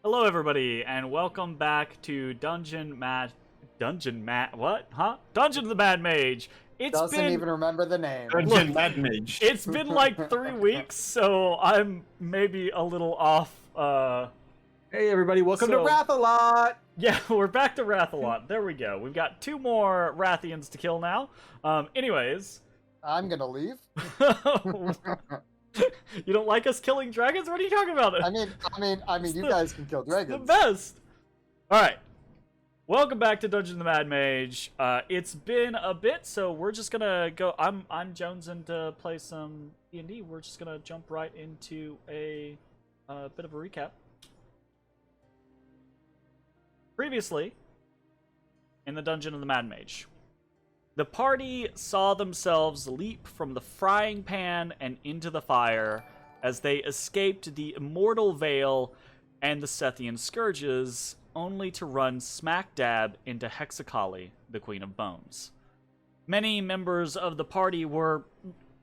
Hello, everybody, and welcome back to Dungeon of the Mad Mage. It's Doesn't been even remember the name. Look, Mad Mage. it's been like 3 weeks, so I'm maybe a little off. Hey everybody, welcome So- to Wrath-A-Lot! Yeah, we're back to Wrath-A-Lot. There we go. We've got 2 more Rathians to kill now. Anyways, I'm gonna leave. you don't like us killing dragons? What are you talking about? I mean, you guys can kill The dragons. best. All right. Welcome back to Dungeon of the Mad Mage. It's been a bit, so we're just gonna go. I'm jonesing to play some D&D. We're just gonna jump right into a bit of a recap. Previously, in the Dungeon of the Mad Mage, the party saw themselves leap from the frying pan and into the fire as they escaped the Immortal Veil and the Sethian Scourges, only to run smack dab into Hexakali, the Queen of Bones. Many members of the party were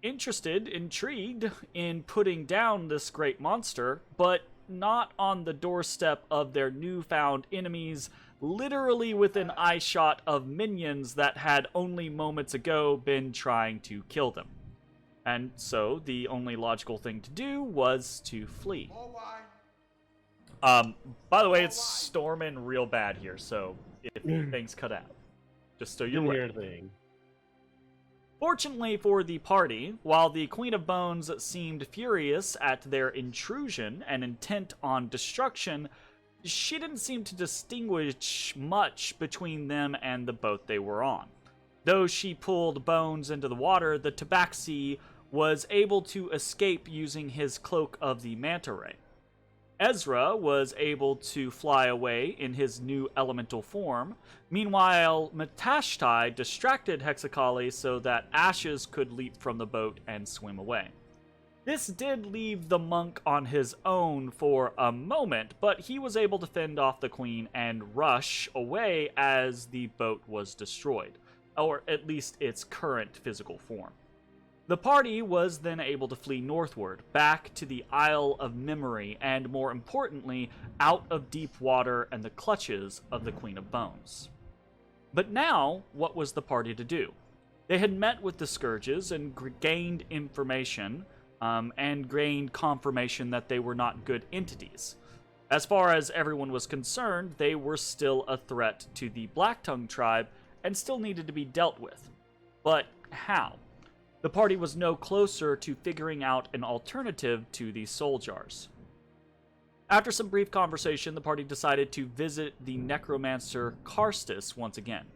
intrigued in putting down this great monster, but not on the doorstep of their newfound enemies, literally within eyeshot of minions that had only moments ago been trying to kill them. And so the only logical thing to do was to flee. By the way, it's storming real bad here, so if things cut out, just so you're aware. Weird thing. Fortunately for the party, while the Queen of Bones seemed furious at their intrusion and intent on destruction, she didn't seem to distinguish much between them and the boat they were on. Though she pulled Bones into the water, the Tabaxi was able to escape using his cloak of the manta ray. Ezrah was able to fly away in his new elemental form. Meanwhile, Matashtai distracted Hexakali so that Ashes could leap from the boat and swim away. This did leave the monk on his own for a moment, but he was able to fend off the queen and rush away as the boat was destroyed, or at least its current physical form. The party was then able to flee northward, back to the Isle of Memory, and more importantly, out of deep water and the clutches of the Queen of Bones. But now, what was the party to do? They had met with the Scourges and gained information, and gained confirmation that they were not good entities. As far as everyone was concerned, they were still a threat to the Blacktongue tribe and still needed to be dealt with. But how? The party was no closer to figuring out an alternative to the soul jars. After some brief conversation, the party decided to visit the necromancer Karstus once again.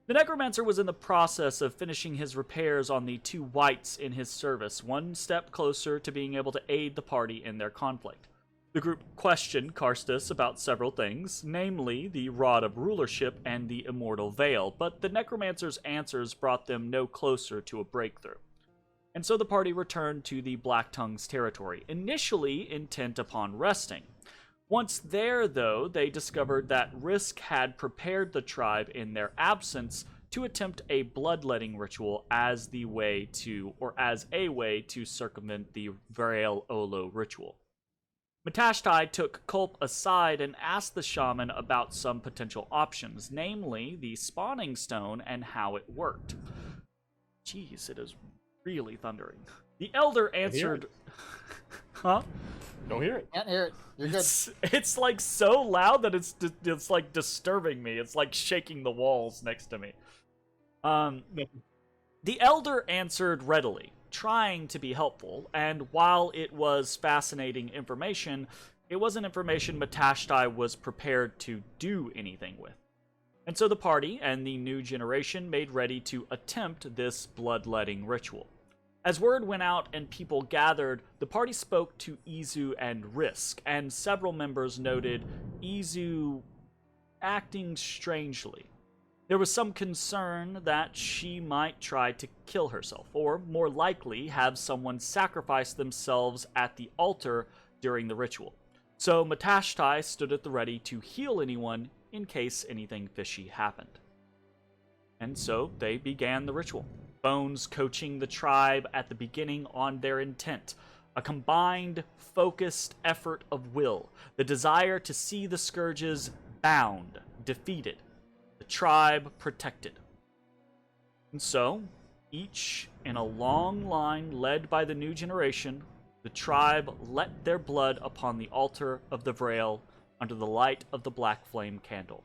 The necromancer was in the process of finishing his repairs on the 2 wights in his service, one step closer to being able to aid the party in their conflict. The group questioned Karstus about several things, namely the Rod of Rulership and the Immortal Veil, but the necromancer's answers brought them no closer to a breakthrough. And so the party returned to the Blacktongue's territory, initially intent upon resting. Once there, though, they discovered that Risk had prepared the tribe in their absence to attempt a bloodletting ritual as a way to circumvent the Variel Olo ritual. Matashtai took Culp aside and asked the shaman about some potential options, namely the spawning stone and how it worked. Jeez, it is really thundering. The elder answered... Huh? Don't hear it. Can't hear it. You're good. It's like so loud that it's like disturbing me. It's like shaking the walls next to me. The elder answered readily, trying to be helpful, and while it was fascinating information, it wasn't information Matashtai was prepared to do anything with. And so the party and the new generation made ready to attempt this bloodletting ritual. As word went out and people gathered, the party spoke to Izu and Risk, and several members noted Izu acting strangely. There was some concern that she might try to kill herself, or more likely have someone sacrifice themselves at the altar during the ritual. So Matashtai stood at the ready to heal anyone in case anything fishy happened. And so they began the ritual. Bones coaching the tribe at the beginning on their intent. A combined, focused effort of will. The desire to see the scourges bound, defeated. The tribe protected. And so, each in a long line led by the new generation, the tribe let their blood upon the altar of the Vrail under the light of the black flame candle.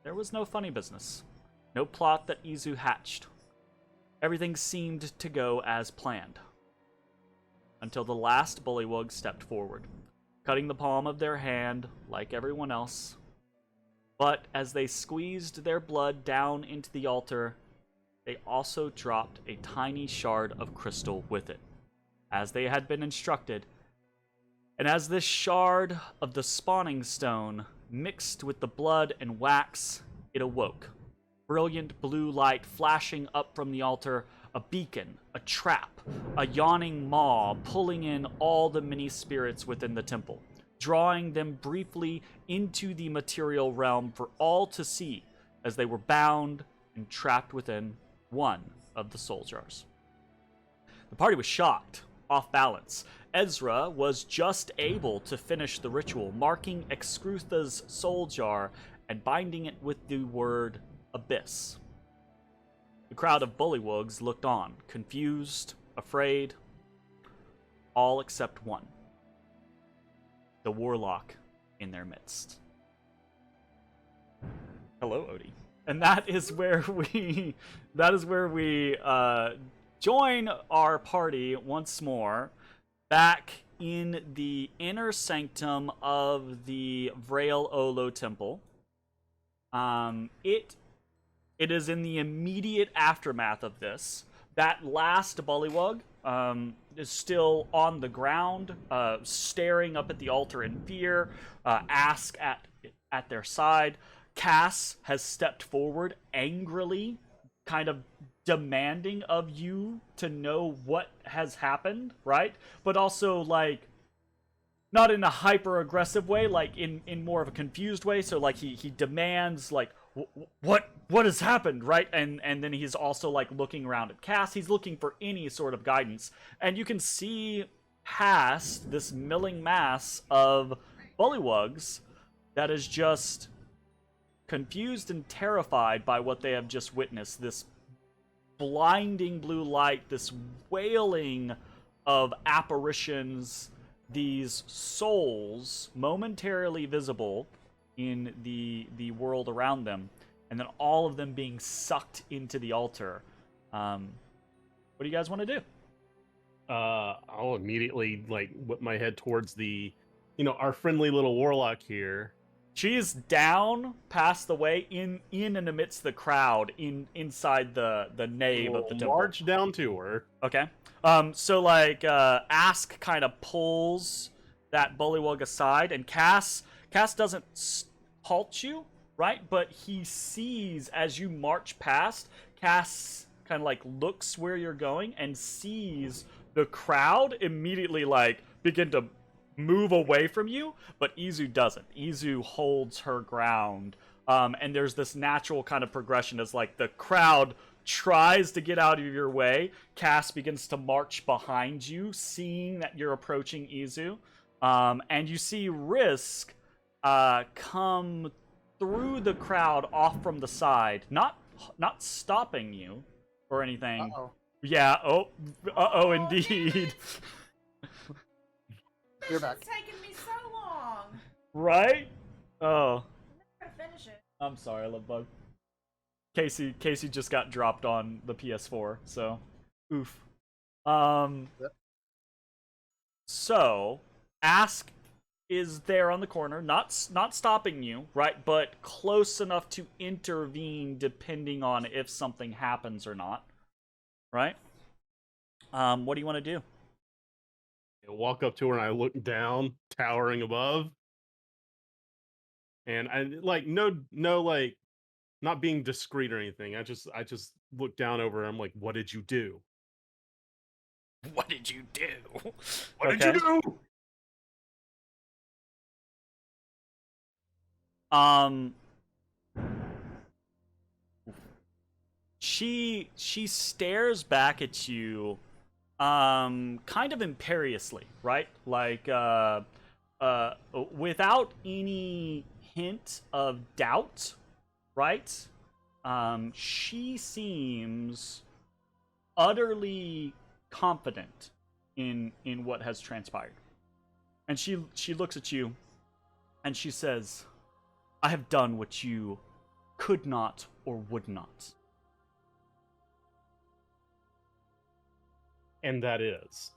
There was no funny business. No plot that Izu hatched. Everything seemed to go as planned. Until the last bullywug stepped forward, cutting the palm of their hand like everyone else. But as they squeezed their blood down into the altar, they also dropped a tiny shard of crystal with it, as they had been instructed. And as this shard of the spawning stone mixed with the blood and wax, it awoke. Brilliant blue light flashing up from the altar, a beacon, a trap, a yawning maw pulling in all the many spirits within the temple, drawing them briefly into the material realm for all to see as they were bound and trapped within one of the soul jars. The party was shocked, off balance. Ezrah was just able to finish the ritual, marking Excrutha's soul jar and binding it with the word Abyss. The crowd of bullywugs looked on, confused, afraid, all except one. The warlock in their midst. Hello, Odie. And that is where we join our party once more back in the inner sanctum of the Vrail Olo Temple. It is in the immediate aftermath of this. That last bullywug is still on the ground, staring up at the altar in fear. Ask at their side. Cass has stepped forward angrily, kind of demanding of you to know what has happened, right? But also, like, not in a hyper-aggressive way, like in more of a confused way. So, like, he demands, like, what has happened, right? And then he's also, like, looking around at Cass. He's looking for any sort of guidance. And you can see past this milling mass of bullywugs that is just confused and terrified by what they have just witnessed. This blinding blue light, this wailing of apparitions, these souls momentarily visible in the world around them, and then all of them being sucked into the altar. What do you guys want to do? I'll immediately, like, whip my head towards the, our friendly little warlock here. She is down past the way in and amidst the crowd inside the nave of the temple. March down to her. Okay. So, like, Ask kind of pulls that bullywug aside, and Cass doesn't halt you, right? But he sees as you march past. Cass kind of, like, looks where you're going and sees the crowd immediately, like, begin to move away from you, but Izu doesn't. Izu holds her ground, and there's this natural kind of progression as, like, the crowd tries to get out of your way. Cass begins to march behind you, seeing that you're approaching Izu, and you see Risk come through the crowd off from the side, not stopping you or anything. Uh-oh. Yeah. Oh, indeed. You're back. It's taking me so long. Right? Oh. I'm never gonna finish it. I'm sorry, I love Bug. Casey just got dropped on the PS4, so oof. Yep. So Ask is there on the corner, not stopping you, right? But close enough to intervene depending on if something happens or not. Right? What do you want to do? I walk up to her and I look down, towering above. And I like no like not being discreet or anything. I just look down over her. I'm like, "What did you do? What did you do? What did you do?" She stares back at you kind of imperiously, right? Like, without any hint of doubt, right? She seems utterly confident in what has transpired. And she looks at you and she says, I have done what you could not or would not. And that is.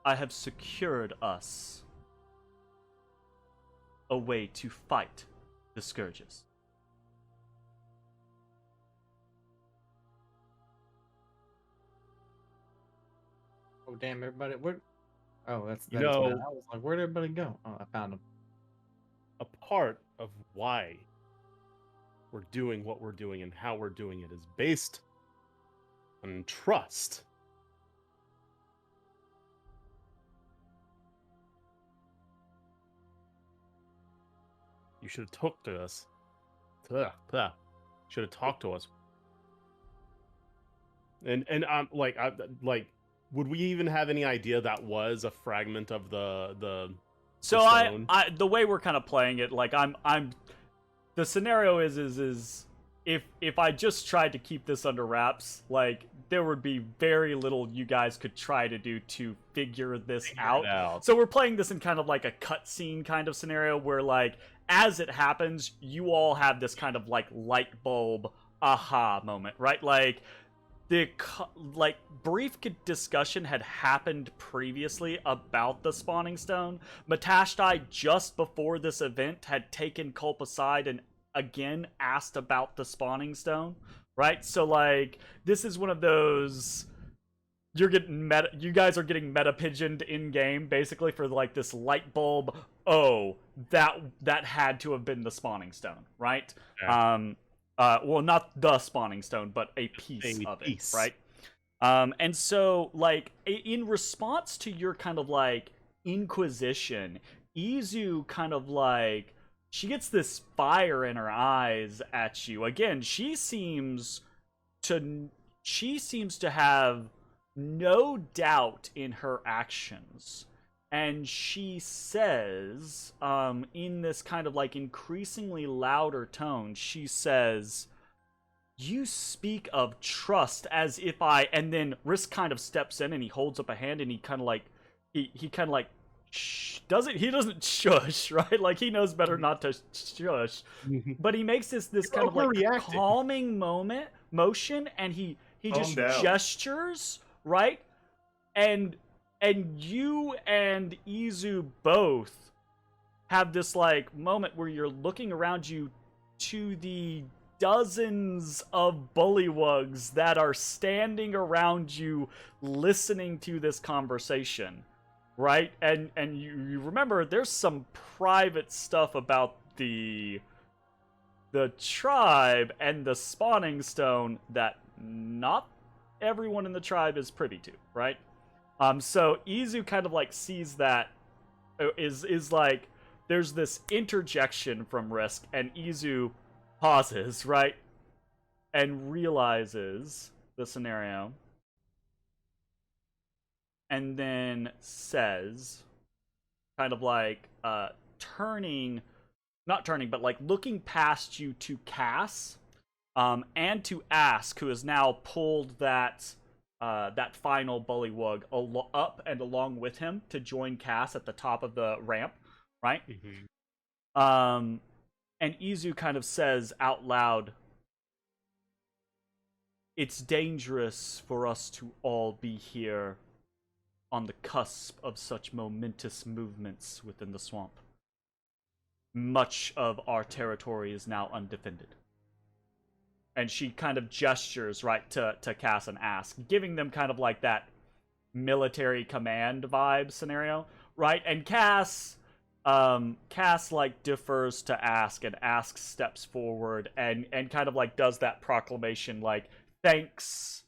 I have secured us a way to fight the scourges. Oh damn! Everybody, where? Oh, that's You that is know- Matt. I was like, where'd everybody go? Oh, I found them. A part of why we're doing what we're doing and how we're doing it is based on trust. You should have talked to us. Should have talked to us. And like, would we even have any idea that was a fragment of the So stone? I the way we're kind of playing it, like I'm the scenario is if I just tried to keep this under wraps, like there would be very little you guys could try to do to figure this out. So we're playing this in kind of like a cutscene kind of scenario where, like, as it happens, you all have this kind of like light bulb aha moment, right? Like the brief discussion had happened previously about the spawning stone. Matashtai, just before this event, had taken Culp aside and again asked about the spawning stone, right? So like this is one of those, you're getting meta, you guys are getting meta pigeoned in game basically for like this light bulb. Oh, that had to have been the spawning stone, right? Yeah. Well, not the spawning stone, but a piece of it, right? And so, like, in response to your kind of, like, inquisition, Izu kind of, like, she gets this fire in her eyes at you. Again, she seems to have no doubt in her actions. And she says, in this kind of like increasingly louder tone, she says, you speak of trust as if I, and then Risk kind of steps in and he holds up a hand and he kind of like, he kind of like, he doesn't shush, right? Like he knows better not to shush, but he makes this kind of like calming motion and he just gestures, right? And you and Izu both have this like moment where you're looking around you to the dozens of bullywugs that are standing around you listening to this conversation, right? And you remember there's some private stuff about the tribe and the spawning stone that not everyone in the tribe is privy to, right? So Izu kind of like sees that is like there's this interjection from Risk, and Izu pauses, right? And realizes the scenario. And then says, kind of like not turning, but like looking past you to Cass, and to Ask, who has now pulled that final bullywug up and along with him to join Cass at the top of the ramp, right? Mm-hmm. And Izu kind of says out loud, it's dangerous for us to all be here on the cusp of such momentous movements within the swamp. Much of our territory is now undefended. And she kind of gestures right to Cass and Ask, giving them kind of like that military command vibe scenario, right? And Cass like defers to Ask, and Ask steps forward and kind of like does that proclamation, like thanks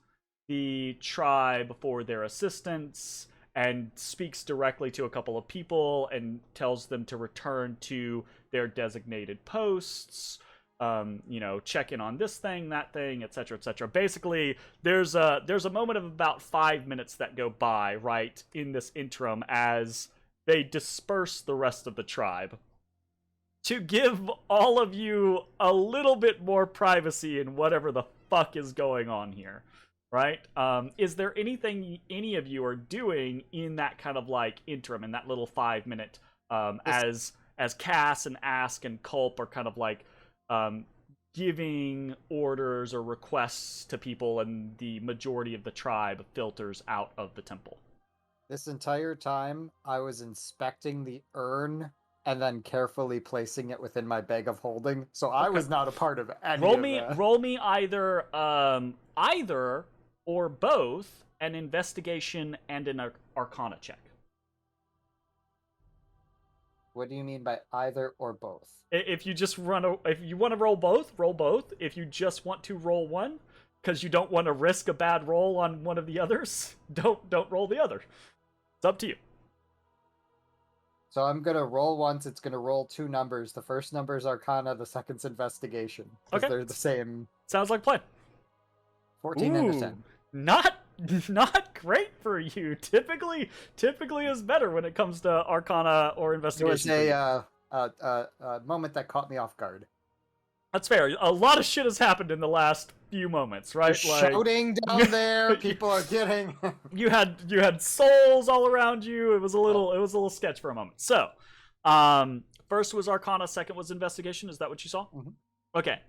the tribe for their assistance, and speaks directly to a couple of people and tells them to return to their designated posts. check in on this thing, that thing, etc., etc. Basically, there's a moment of about 5 minutes that go by right in this interim as they disperse the rest of the tribe to give all of you a little bit more privacy in whatever the fuck is going on here, right? Is there anything any of you are doing in that kind of like interim, in that little 5 minute, as Cass and Ask and Culp are kind of like giving orders or requests to people, and the majority of the tribe filters out of the temple? This entire time, I was inspecting the urn and then carefully placing it within my bag of holding, so I was not a part of any of that. Roll me either or both an investigation and an arcana check. What do you mean by either or both? If you want to roll both, roll both. If you just want to roll one, because you don't want to risk a bad roll on one of the others, don't roll the other. It's up to you. So I'm gonna roll once. It's gonna roll two numbers. The first number is Arcana. The second's Investigation. Because Okay. they're the same. Sounds like a plan. 14 and a 10. Not great for you. Typically is better when it comes to Arcana or It was Investigation. a moment that caught me off guard. That's fair. A lot of shit has happened in the last few moments, right? Shouting down there, people are getting. you had souls all around you. It was a little sketch for a moment. So, first was Arcana, second was Investigation. Is that what you saw? Mhm. Okay.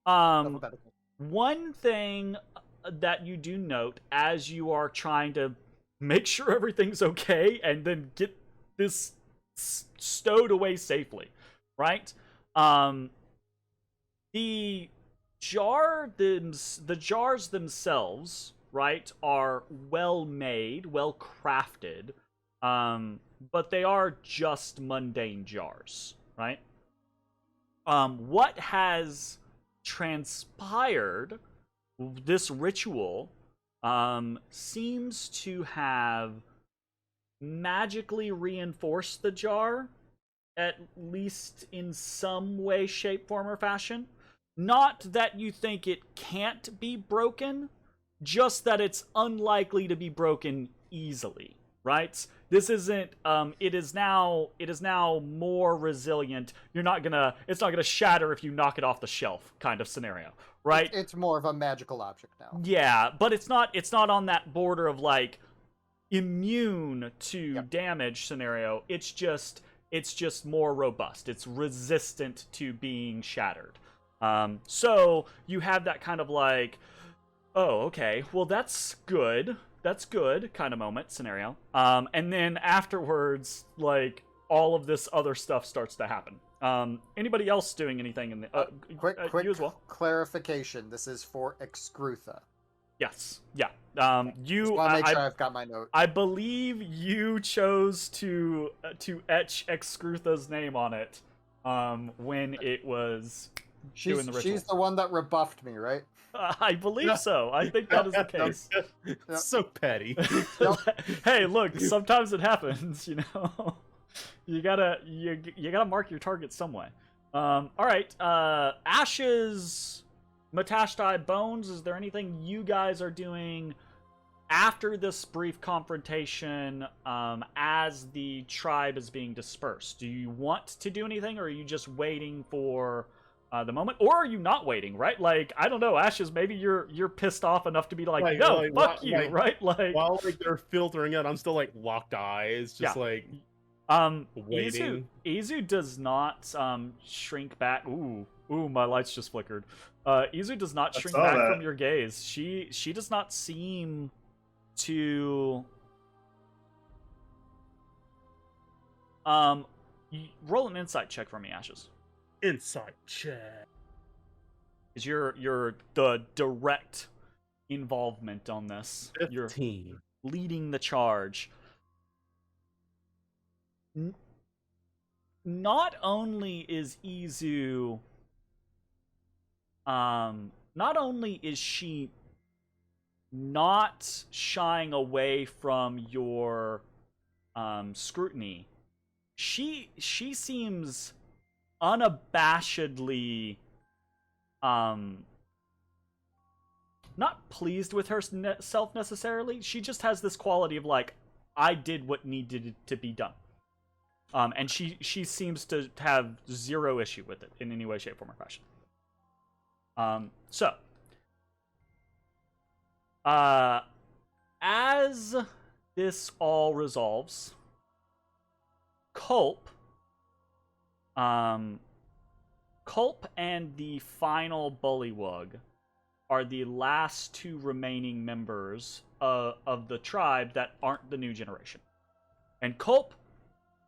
Alphabetical. One thing that you do note as you are trying to make sure everything's okay and then get this stowed away safely, right? The jars themselves, right, are well made, well crafted, but they are just mundane jars, right? What has transpired, this ritual seems to have magically reinforced the jar, at least in some way, shape, form, or fashion. Not that you think it can't be broken, just that it's unlikely to be broken easily, right? This isn't, it is now more resilient. It's not gonna shatter if you knock it off the shelf kind of scenario, right? It's more of a magical object now. Yeah, but it's not on that border of like immune to damage scenario. It's just more robust. It's resistant to being shattered. So you have that kind of like, oh, okay, well that's good kind of moment scenario. And then afterwards, like, all of this other stuff starts to happen. Anybody else doing anything in the Quick you as well? clarification. This is for Excrutha. Yes. Yeah. Just want to make sure I've got my note. I believe you chose to etch Excrutha's name on it when it was doing the ritual. She's the one that rebuffed me, right? I believe so. I think that is the case. It's so petty. Hey, look, sometimes it happens, you know. You gotta mark your target some way. All right, Ashes, Matashtai, Bones. Is there anything you guys are doing after this brief confrontation, as the tribe is being dispersed? Do you want to do anything, or are you just waiting for the moment, or are you not waiting? Right? Like, I don't know, Ashes. Maybe you're pissed off enough to be like, no, like, fuck you, like, right? Like, while like they're filtering out, I'm still like locked eyes, just like waiting. Izu does not shrink back. Ooh, my lights just flickered. Izu does not shrink back from your gaze. She does not seem to roll an insight check for me, Ashes. Insight check. Is your the direct involvement on this? 15. You're leading the charge. Not only is Izu, not only is she not shying away from your scrutiny, she seems unabashedly not pleased with herself necessarily. She just has this quality of like, I did what needed to be done. And she seems to have zero issue with it in any way, shape, form, or fashion. So, as this all resolves, Culp and the final Bullywug are the last two remaining members of the tribe that aren't the new generation. And Culp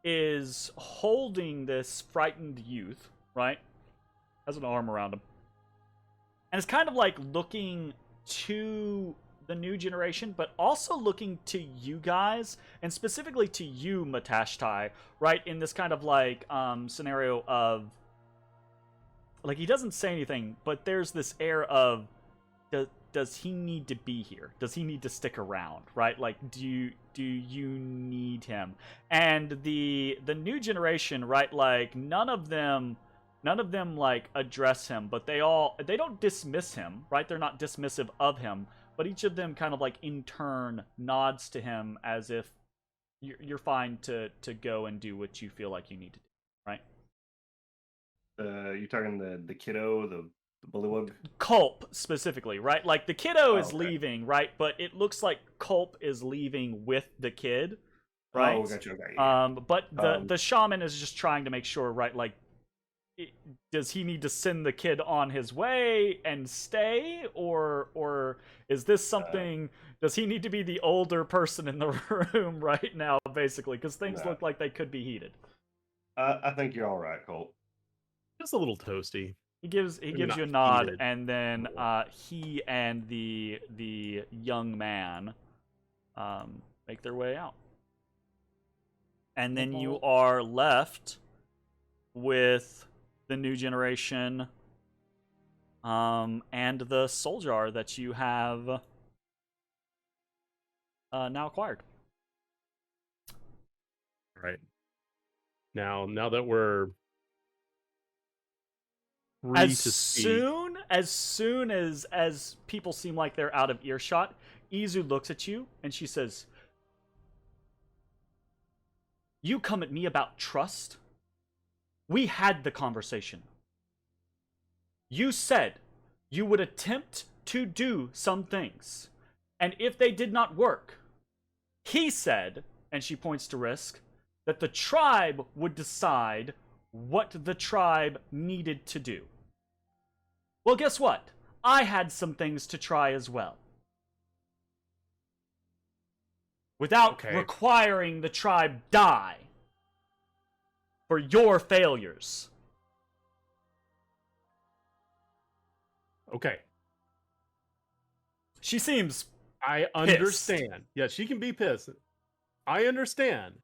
is holding this frightened youth, right? Has an arm around him. And it's kind of like looking to the new generation, but also looking to you guys, and specifically to you, Matashtai, right? In this kind of like scenario of, like, he doesn't say anything, but there's this air of, does he need to be here? Does he need to stick around, right? Like, do you need him? And the new generation, right? Like, none of them like address him, but they don't dismiss him, right? They're not dismissive of him, but each of them kind of like in turn nods to him as if you're fine to go and do what you feel like you need to do, right? You're talking the kiddo, the bullywug? Culp specifically, right? Like the kiddo is okay. leaving, right? But it looks like Culp is leaving with the kid, right? Oh, gotcha. Okay, yeah. But the shaman is just trying to make sure, right? Like, does he need to send the kid on his way and stay, or is this something? Does he need to be the older person in the room right now, basically? Because things look like they could be heated. I think you're all right, Colt. Just a little toasty. He gives Maybe you not a nod, heated. and then he and the young man make their way out, and then you are left with the new generation and the soul jar that you have now acquired. Right. Now that we're free to speak. As soon as people seem like they're out of earshot, Izu looks at you and she says, "You come at me about trust? We had the conversation. You said you would attempt to do some things, and if they did not work, he said," and she points to Risk, "that the tribe would decide what the tribe needed to do. Well, guess what? I had some things to try as well. Without requiring the tribe die for your failures." Okay. She seems I understand. Yeah, she can be pissed. I understand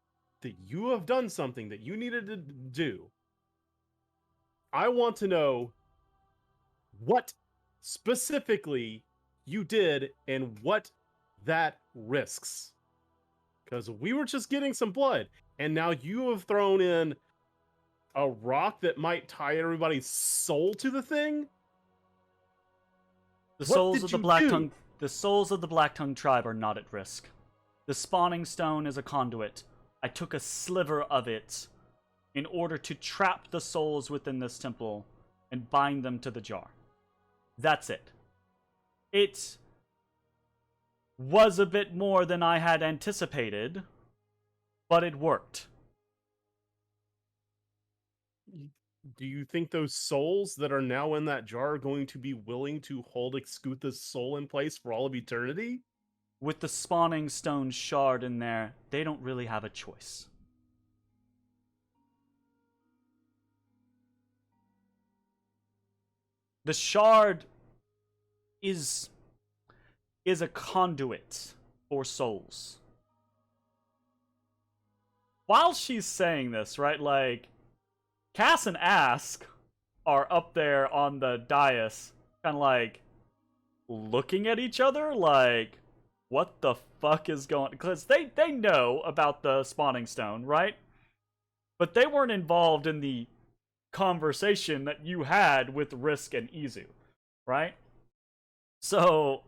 that you have done something that you needed to do. I want to know what specifically you did and what that risks. Because we were just getting some blood, and now you have thrown in a rock that might tie everybody's soul to the thing? The souls of the Black Tongue tribe are not at risk. The spawning stone is a conduit. I took a sliver of it in order to trap the souls within this temple and bind them to the jar. That's it. It was a bit more than I had anticipated, but it worked. Do you think those souls that are now in that jar are going to be willing to hold Excutha's soul in place for all of eternity? With the spawning stone shard in there, they don't really have a choice. The shard is a conduit for souls. While she's saying this, right, like, Cass and Ask are up there on the dais, kind of like, looking at each other, like, what the fuck is going on? Because they know about the spawning stone, right? But they weren't involved in the conversation that you had with Risk and Izu, right? So,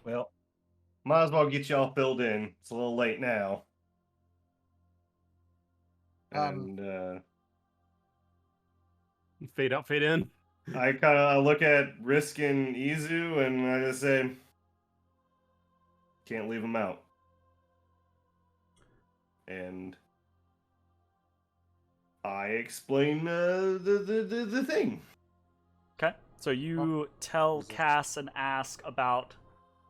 Well, might as well get y'all filled in. It's a little late now. And Fade out, fade in. I kind of look at Risk and Izu, and I just say, can't leave them out. And I explain the thing. okay. So you tell Cass and ask about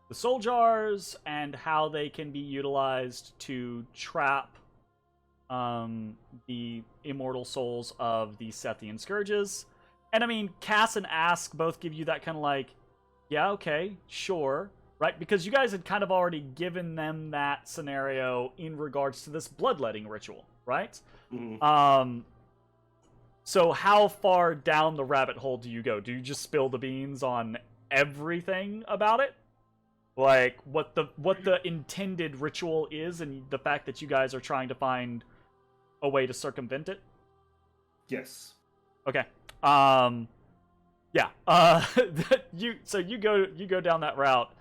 the soul jars and how they can be utilized to trap the immortal souls of the Sethian Scourges. And I mean, Cass and Ask both give you that kind of like, yeah, okay, sure, right? Because you guys had kind of already given them that scenario in regards to this bloodletting ritual, right? Mm-hmm. So how far down the rabbit hole do you go? Do you just spill the beans on everything about it? Like, what the intended ritual is and the fact that you guys are trying to find a way to circumvent it? Yes. Okay. Yeah. You go down that route.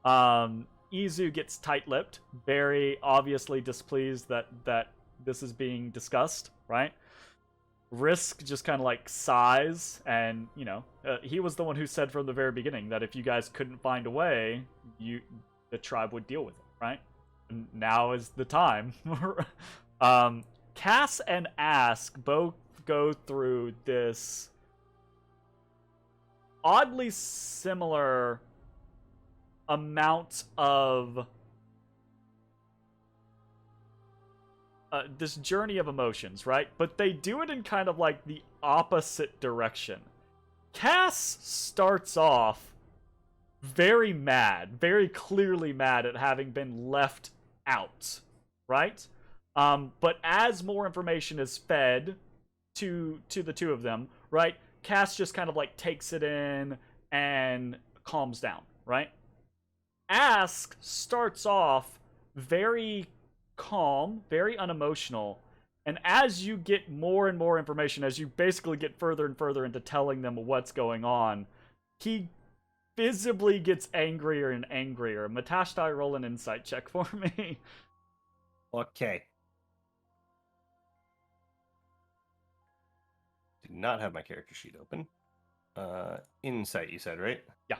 Izu gets tight-lipped, very obviously displeased that this is being discussed, right? Risk just kind of like sighs, and he was the one who said from the very beginning that if you guys couldn't find a way, the tribe would deal with it, right? And now is the time. Cass and Ask both go through this oddly similar amount of this journey of emotions, right? But they do it in kind of like the opposite direction. Cass starts off very mad, very clearly mad at having been left out, right? But as more information is fed to the two of them, right? Cass just kind of like takes it in and calms down, right? Ask starts off very calm, very unemotional, and as you get more and more information, as you basically get further and further into telling them what's going on, he visibly gets angrier and angrier. Matashtai, roll an insight check for me. Okay. Do not have my character sheet open. Insight, you said, right? Yeah.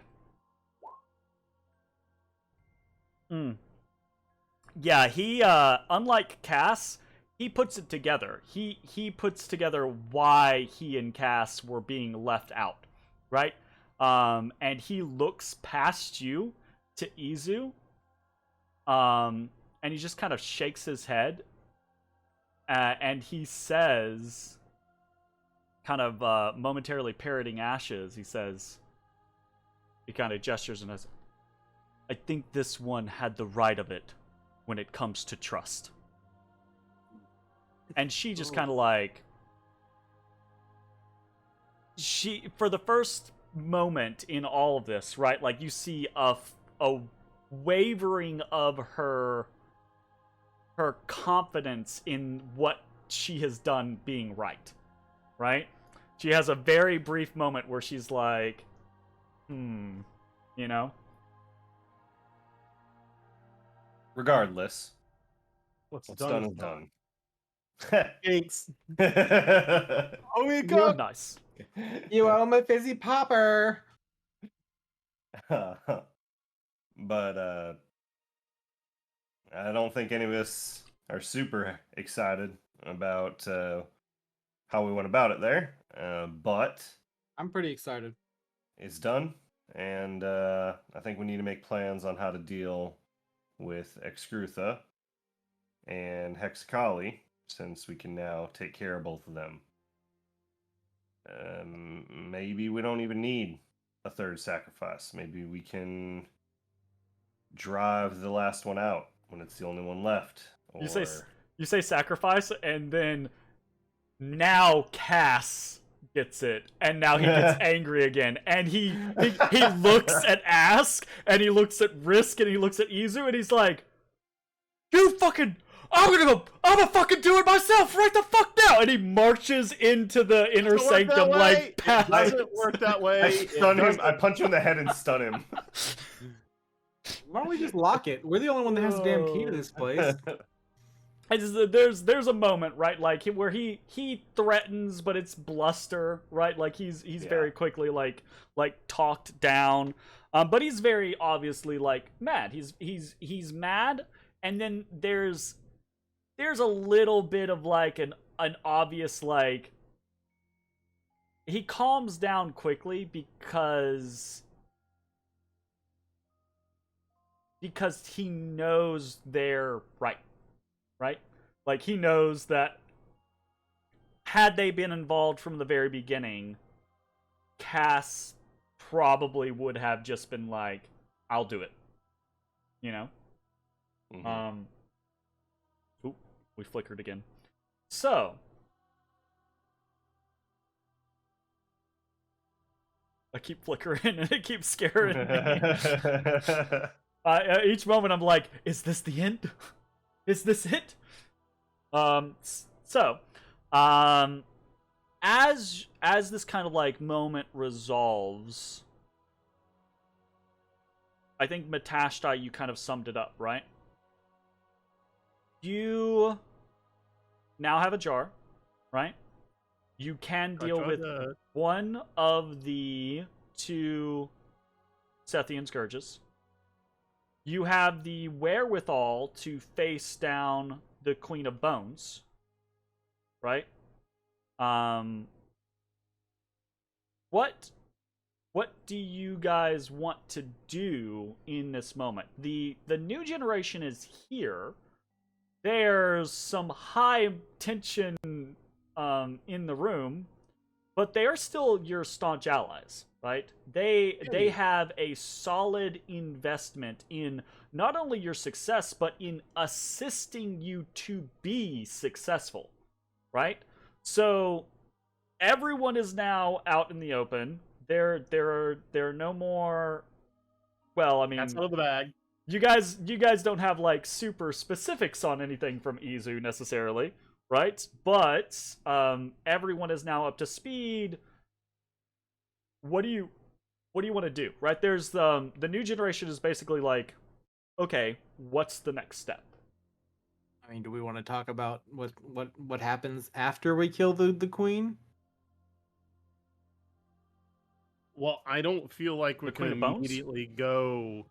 Yeah, he unlike Cass, he puts it together. He puts together why he and Cass were being left out, right? And he looks past you to Izu, and he just kind of shakes his head, and he says, kind of momentarily parroting Ashes, he kind of gestures and says, I think this one had the right of it when it comes to trust. And she just kind of like, for the first moment in all of this, right? Like you see a wavering of her confidence in what she has done being right, right? She has a very brief moment where she's like, Regardless, What's what's done done is is done. done. Thanks. Oh, we You're go. nice. You owe my fizzy popper. But I don't think any of us are super excited about how we went about it there. But I'm pretty excited. it's done, and I think we need to make plans on how to deal with Excrutha and Hexakali, since we can now take care of both of them. Maybe we don't even need a third sacrifice. Maybe we can drive the last one out when it's the only one left. Or... You say sacrifice, and then now Cass gets it, and now he gets angry again, and he looks at Ask, and he looks at Risk, and he looks at Izu, and he's like, "You fucking I'm gonna fucking do it myself right the fuck now, and he marches into the inner Doesn't work that sanctum way. like It past. doesn't work that way. I It stun him. doesn't- I punch him in the head and stun him. Why don't we just lock it? We're the only one that has a damn key to this place. There's a moment, right, like where he threatens, but it's bluster, right? Like he's very quickly like talked down, but he's very obviously like mad. He's mad, and then there's a little bit of like an obvious like he calms down quickly because he knows they're right. Right? Like, he knows that had they been involved from the very beginning, Cass probably would have just been like, I'll do it. You know? Mhm. Oop, we flickered again. So. I keep flickering and it keeps scaring me. Each moment I'm like, is this the end? Is this it? So, as this kind of like moment resolves, I think Matashtai, you kind of summed it up, right? You now have a jar, right? You can deal with one of the 2 Sethian Scourges. You have the wherewithal to face down the Queen of Bones, right? What do you guys want to do in this moment? The new generation is here. There's some high tension in the room, but they are still your staunch allies, right? They have a solid investment in not only your success, but in assisting you to be successful, right? So everyone is now out in the open. There are no more. Well, I mean, That's out of the bag. you guys don't have like super specifics on anything from Izu necessarily, right? But everyone is now up to speed. What do you want to do, right? There's the new generation is basically like, okay, what's the next step? I mean, do we want to talk about what happens after we kill the queen? Well, I don't feel like we The Queen can of Bones? immediately go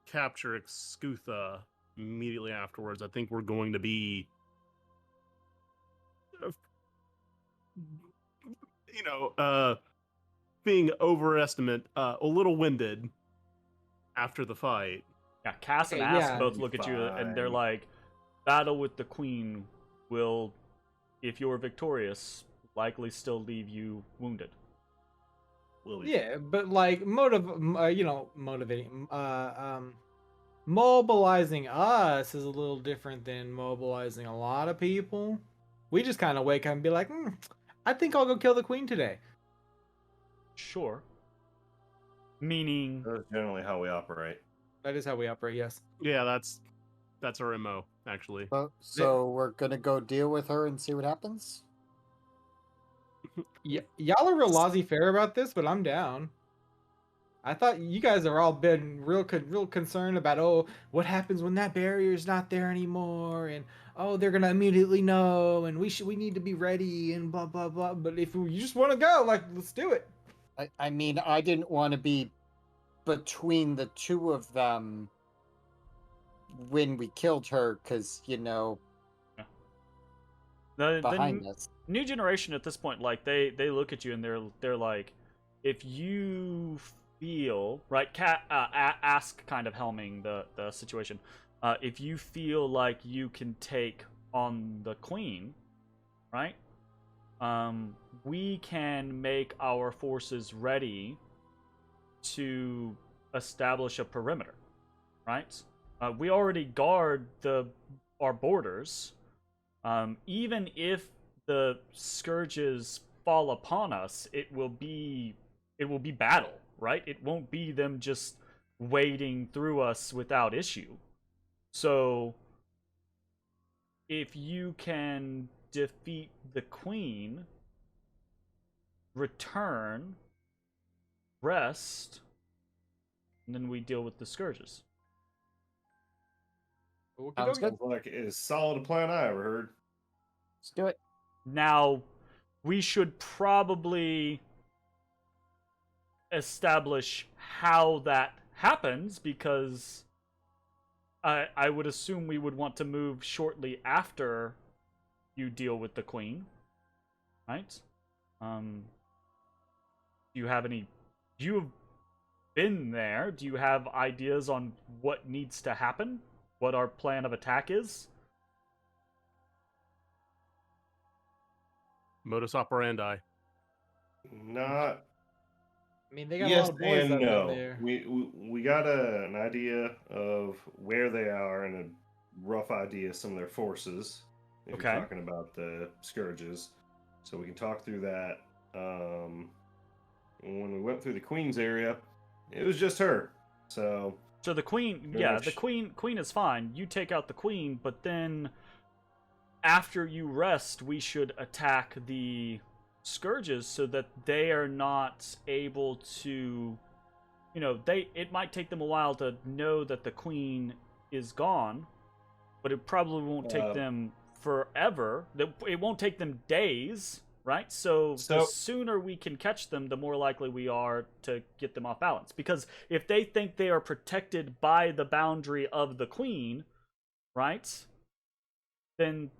capture Excutha immediately afterwards. I think we're going to be, being a little winded after the fight. Yeah, Cass and Okay, Ask yeah. both look at you and they're Fine. like, battle with the queen will, if you're victorious, likely still leave you wounded. Will we? Yeah, but like mobilizing us is a little different than mobilizing a lot of people. We just kind of wake up and be like, I think I'll go kill the queen today. Sure. Meaning, That's generally how we operate. That is how we operate, yes. Yeah, that's our MO, actually. So we're gonna go deal with her and see what happens. Y'all are real laissez-faire about this, but I'm down. I thought you guys are all been real concerned about, what happens when that barrier's not there anymore, and they're gonna immediately know, and we need to be ready, and blah blah blah. But if you just want to go, like, let's do it. I mean, I didn't want to be between the 2 of them when we killed her, because behind us. new generation at this point, like they look at you and they're like, if you feel right, Ask kind of helming the situation. If you feel like you can take on the queen, right? We can make our forces ready to establish a perimeter, right? We already guard our borders. Even if the scourges fall upon us, it will be battle, right? It won't be them just wading through us without issue. So if you can defeat the queen, return, rest, and then we deal with the scourges. Sounds good. Sounds like as solid a plan I ever heard. Let's do it. Now, we should probably establish how that happens, because I would assume we would want to move shortly after you deal with the queen, right? Do you have any... You've been there. Do you have ideas on what needs to happen? What our plan of attack is? Modus operandi. Not. I mean, they got a Yes lot of boys and up no. in there. We got an idea of where they are and a rough idea of some of their forces. If Okay. you're talking about the scourges, so we can talk through that. When we went through the Queen's area, it was just her. So the queen, Very yeah, much. the queen is fine. You take out the queen, but then after you rest, we should attack the scourges so that they are not able to, it might take them a while to know that the queen is gone, but it probably won't take them forever. It won't take them days, right? So the sooner we can catch them, the more likely we are to get them off balance. Because if they think they are protected by the boundary of the queen, right, then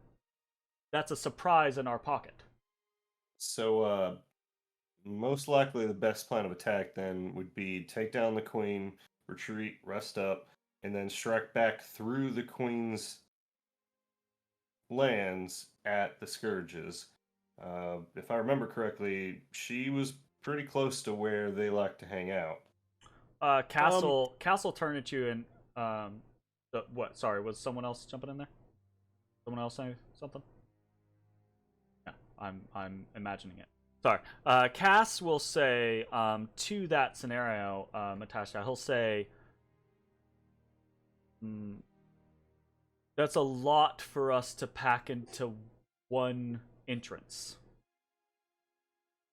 that's a surprise in our pocket. So, most likely the best plan of attack then would be take down the queen, retreat, rest up, and then strike back through the queen's lands at the scourges. If I remember correctly, she was pretty close to where they like to hang out. Castle turned at you and what? Sorry, was someone else jumping in there? Someone else saying something? Yeah, I'm imagining it. Sorry. Cass will say to that scenario, Matashtai, he'll say, that's a lot for us to pack into one entrance.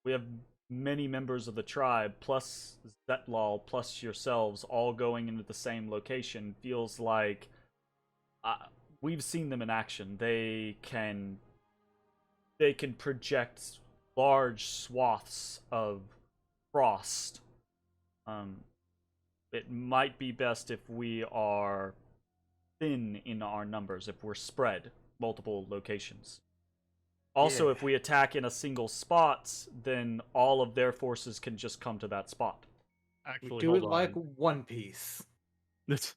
We have many members of the tribe, plus Zetlal, plus yourselves, all going into the same location. Feels like we've seen them in action. They can project large swaths of frost. It might be best if we are thin in our numbers, if we're spread multiple locations. Also, if we attack in a single spot, then all of their forces can just come to that spot. Actually, We do hold it on. like One Piece. But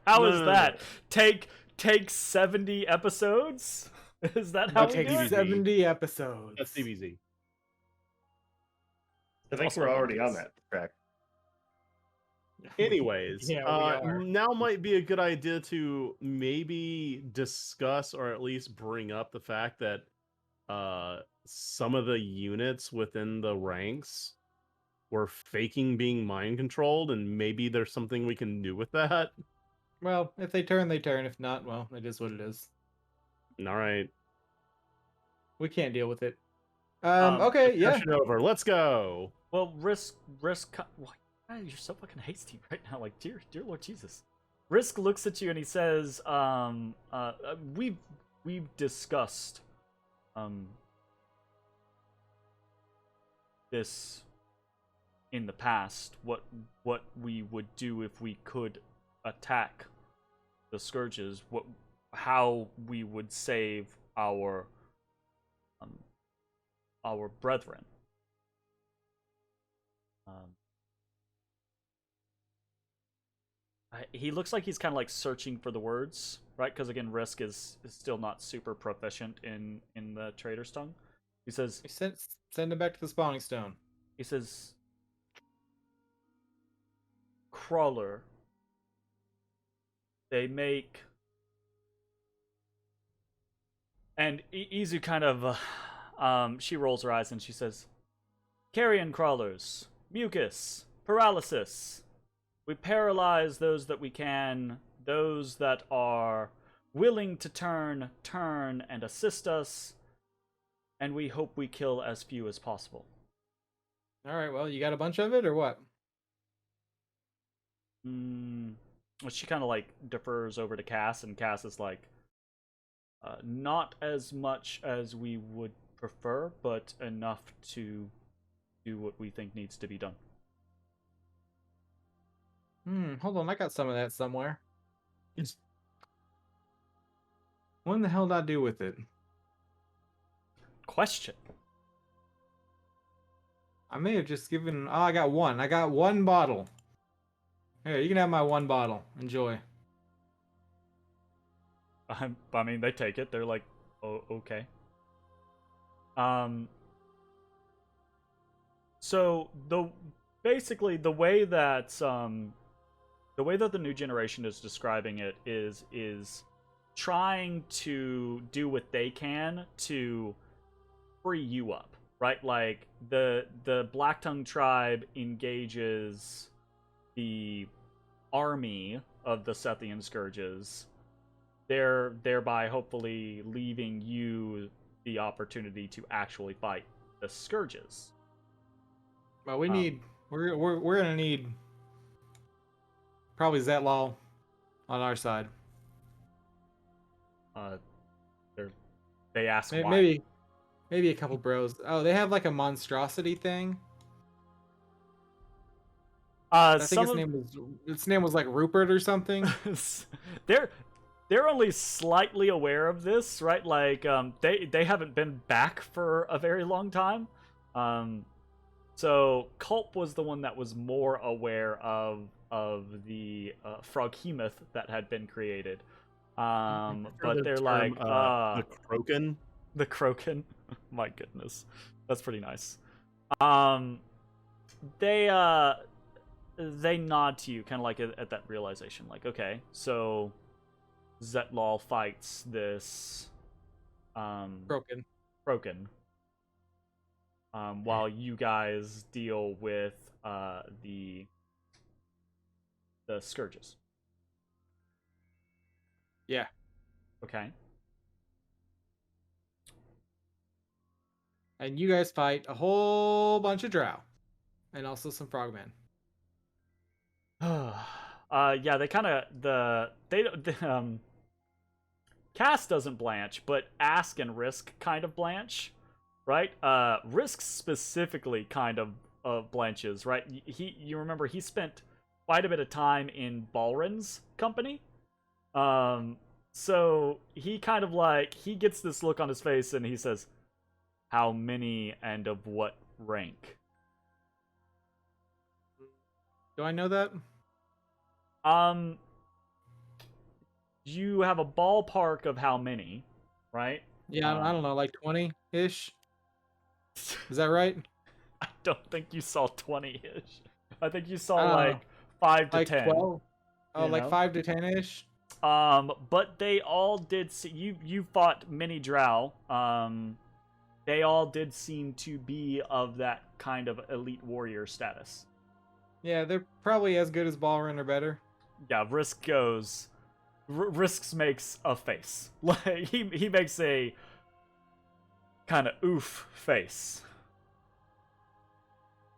how is No. that? Take 70 episodes? Is that how It we do takes it? 70 episodes. That's DBZ. I think Also we're One already on Piece. that track. Anyways, Yeah, we are. now might be a good idea to maybe discuss or at least bring up the fact that some of the units within the ranks were faking being mind controlled, and maybe there's something we can do with that. Well, if they turn, they turn. If not, well, it is what it is. All right. We can't deal with it. Okay, yeah. Discussion over. Let's go. Well, Risk. Why? You're so fucking hasty right now. Like, dear Lord Jesus. Risk looks at you and he says, we've discussed, this in the past. What we would do if we could attack the scourges. How we would save our brethren. He looks like he's kind of like searching for the words, right? Because again, Risk is still not super proficient in the Trader's tongue. He says, Send him back to the spawning stone. he says, Crawler. They make, and Izu kind of, she rolls her eyes and she says, carrion crawlers, mucus, paralysis. We paralyze those that we can, those that are willing to turn and assist us, and we hope we kill as few as possible. All right. Well, you got a bunch of it or what? Well, she kind of like defers over to Cass, and Cass is like, not as much as we would prefer, but enough to do what we think needs to be done. Hold on. I got some of that somewhere. What in the hell did I do with it? Question. I may have just given. Oh, I got one. I got one bottle. Here, you can have my one bottle. Enjoy. I mean, they take it. They're like, oh, okay. So basically the way that the new generation is describing it is trying to do what they can to free you up, right? Like the Blacktongue tribe engages the army of the Sethian Scourges, thereby hopefully leaving you the opportunity to actually fight the Scourges. Well, we need. We're gonna need. Probably Zetlal on our side. They ask why. Maybe a couple bros. Oh, they have like a monstrosity thing. I think its name was like Rupert or something. They're only slightly aware of this, right? Like they haven't been back for a very long time. So Culp was the one that was more aware of the froghemoth that had been created. But they're like the Kroken. The Kroken. My goodness, that's pretty nice. They nod to you, kind of like at that realization, like, okay, so Zetlal fights this Broken. while you guys deal with the Scourges. Yeah. Okay. And you guys fight a whole bunch of drow. And also some frogmen. Yeah, they kind of Cass doesn't blanch, but Ask and Risk kind of blanch, right? Risk specifically kind of blanches, right? You remember he spent quite a bit of time in Balrin's company, so he kind of like he gets this look on his face and he says, "How many and of what rank?" Do I know that? You have a ballpark of how many, right? Yeah, I don't know, like 20-ish? Is that right? I don't think you saw 20-ish. I think you saw know. 5 to Like 10. 12? Oh, you like know? 5 to 10-ish? But they all did see you fought many drow. They all did seem to be of that kind of elite warrior status. Yeah, they're probably as good as Balrin or better. Yeah, Risk goes. Risks makes a face. Like he makes a kind of oof face.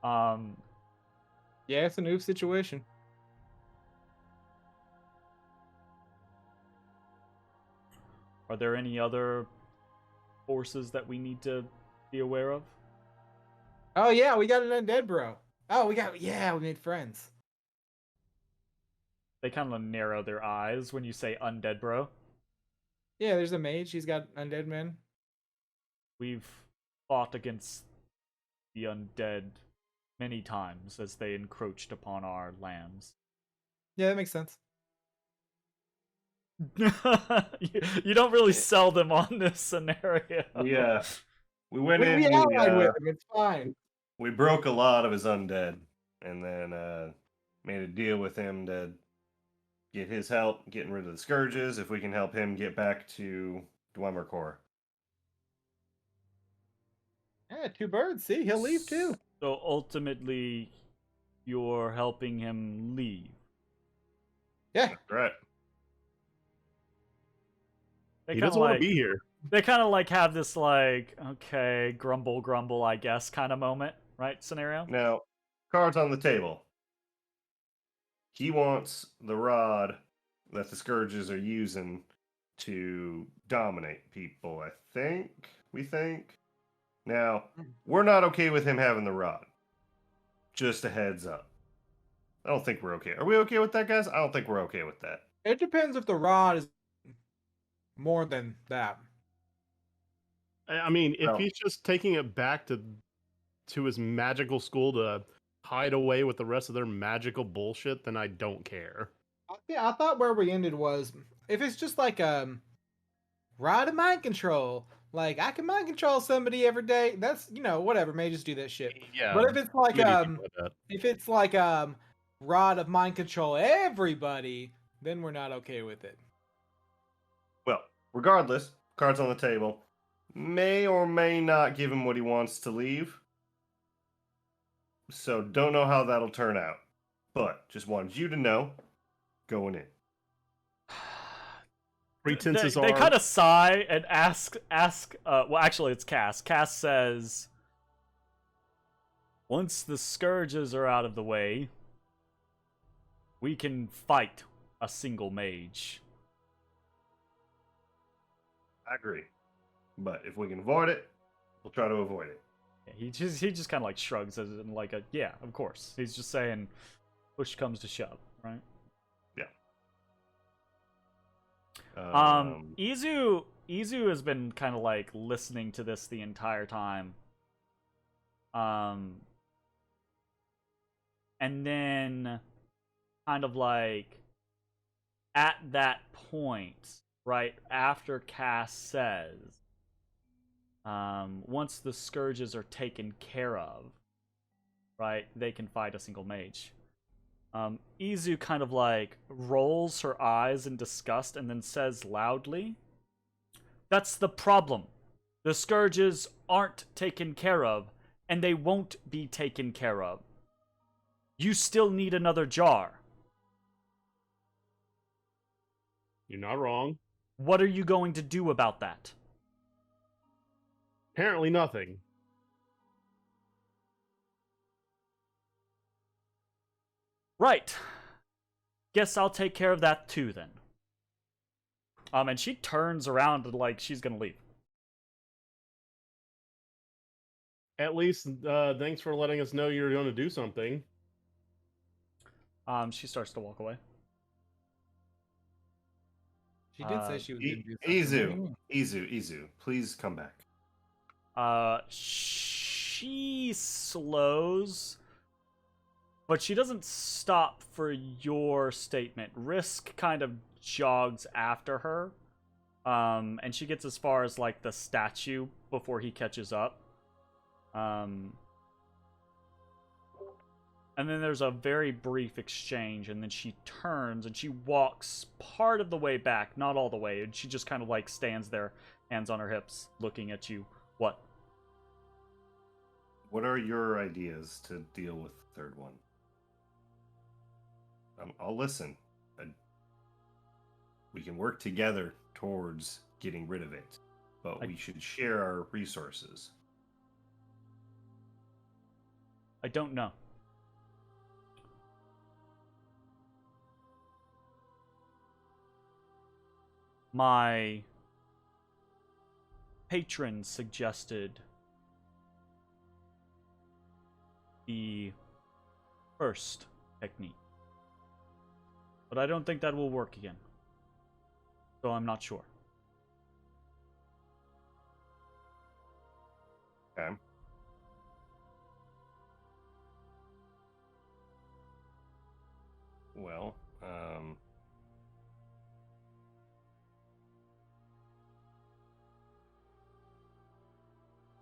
Yeah, it's an oof situation. Are there any other forces that we need to be aware of? Oh yeah, we got an undead bro. Oh, we made friends. They kind of narrow their eyes when you say undead bro. Yeah, there's a mage. He's got undead men. We've fought against the undead many times as they encroached upon our lands. Yeah, that makes sense. You don't really sell them on this scenario. Yeah. We went We in. allied with him. It's fine. We broke a lot of his undead, and then made a deal with him to get his help getting rid of the Scourges if we can help him get back to Dwemercore. Yeah, 2 birds. See, he'll leave too. So ultimately, you're helping him leave. Yeah. Right. They He kind of doesn't want like to be here. they kind of like have this like okay, grumble, grumble, I guess kind of moment, right? Scenario. Now, cards on the table. He wants the rod that the Scourges are using to dominate people, I think. We think. Now, we're not okay with him having the rod. Just a heads up. I don't think we're okay. Are we okay with that, guys? I don't think we're okay with that. It depends if the rod is more than that. I mean, if No. he's just taking it back to his magical school to hide away with the rest of their magical bullshit, then I don't care. Yeah, I thought where we ended was if it's just like rod of mind control. Like I can mind control somebody every day. That's whatever. Mages do that shit. Yeah, But if it's like many people do that. if it's like rod of mind control everybody, then we're not okay with it. Well, regardless, cards on the table. May or may not give him what he wants to leave. So don't know how that'll turn out. But just wanted you to know going in. Pretenses They are kind of sigh and ask. Well, actually, it's Cass. Cass says, "Once the Scourges are out of the way, we can fight a single mage." I agree. But if we can avoid it, we'll try to avoid it. Yeah, he just kind of like shrugs as in like a yeah, of course. He's just saying, push comes to shove, right? Izu has been kind of like listening to this the entire time. And then kind of like at that point, right after Cass says, once the Scourges are taken care of, right, they can fight a single mage. Izu kind of like rolls her eyes in disgust and then says loudly, "That's the problem. The Scourges aren't taken care of, and they won't be taken care of. You still need another jar. You're not wrong. What are you going to do about that?" Apparently nothing. Right. Guess I'll take care of that too then. And she turns around like she's gonna leave. At least, thanks for letting us know you're going to do something. She starts to walk away. She did say she was going to do something. Izu, please come back. She slows, but she doesn't stop for your statement. Risk kind of jogs after her, and she gets as far as like the statue before he catches up. And then there's a very brief exchange, and then she turns and she walks part of the way back, not all the way, and she just kind of like stands there, hands on her hips, looking at you. What? What are your ideas to deal with the third one? I'll listen. We can work together towards getting rid of it, but we should share our resources. I don't know. My patron suggested the first technique, but I don't think that will work again, so I'm not sure. Okay. Well,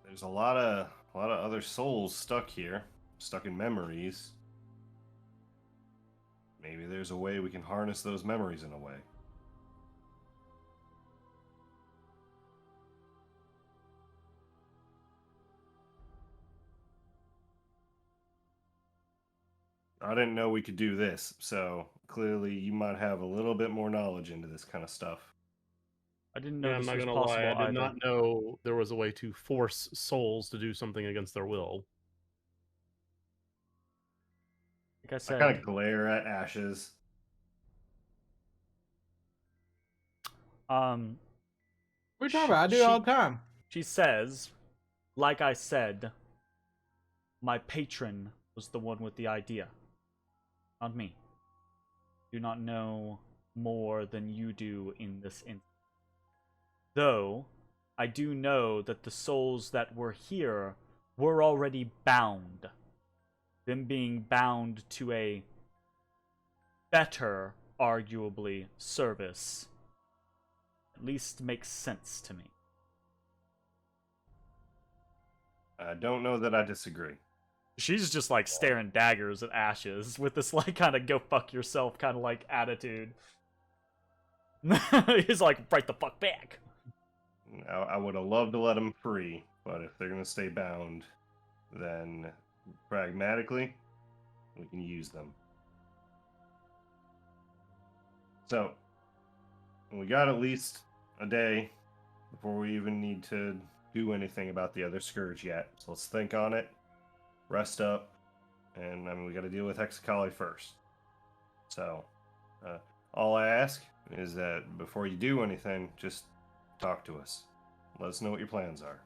there's a lot of other souls stuck here, stuck in memories. Maybe there's a way we can harness those memories in a way. I didn't know we could do this, so clearly you might have a little bit more knowledge into this kind of stuff. I didn't know Yeah, I'm this not was gonna possible lie. I did either. not know there was a way to force souls to do something against their will. Like I I said, kind of glare at Ashes. um, What are you talking about? I do it all the time. she says, like I said, my patron was the one with the idea, not me. Do not know more than you do in this instance. Though, I do know that the souls that were here were already bound. Them being bound to a better, arguably, service at least makes sense to me. I don't know that I disagree. She's just like staring daggers at Ashes with this like kind of go fuck yourself kind of like attitude. He's like, right the fuck back. I would have loved to let them free, but if they're going to stay bound, then pragmatically, we can use them. So, we got at least a day before we even need to do anything about the other scourge yet. So let's think on it, rest up, and I mean, we got to deal with Hexakali first. So, all I ask is that before you do anything, just talk to us. Let us know what your plans are.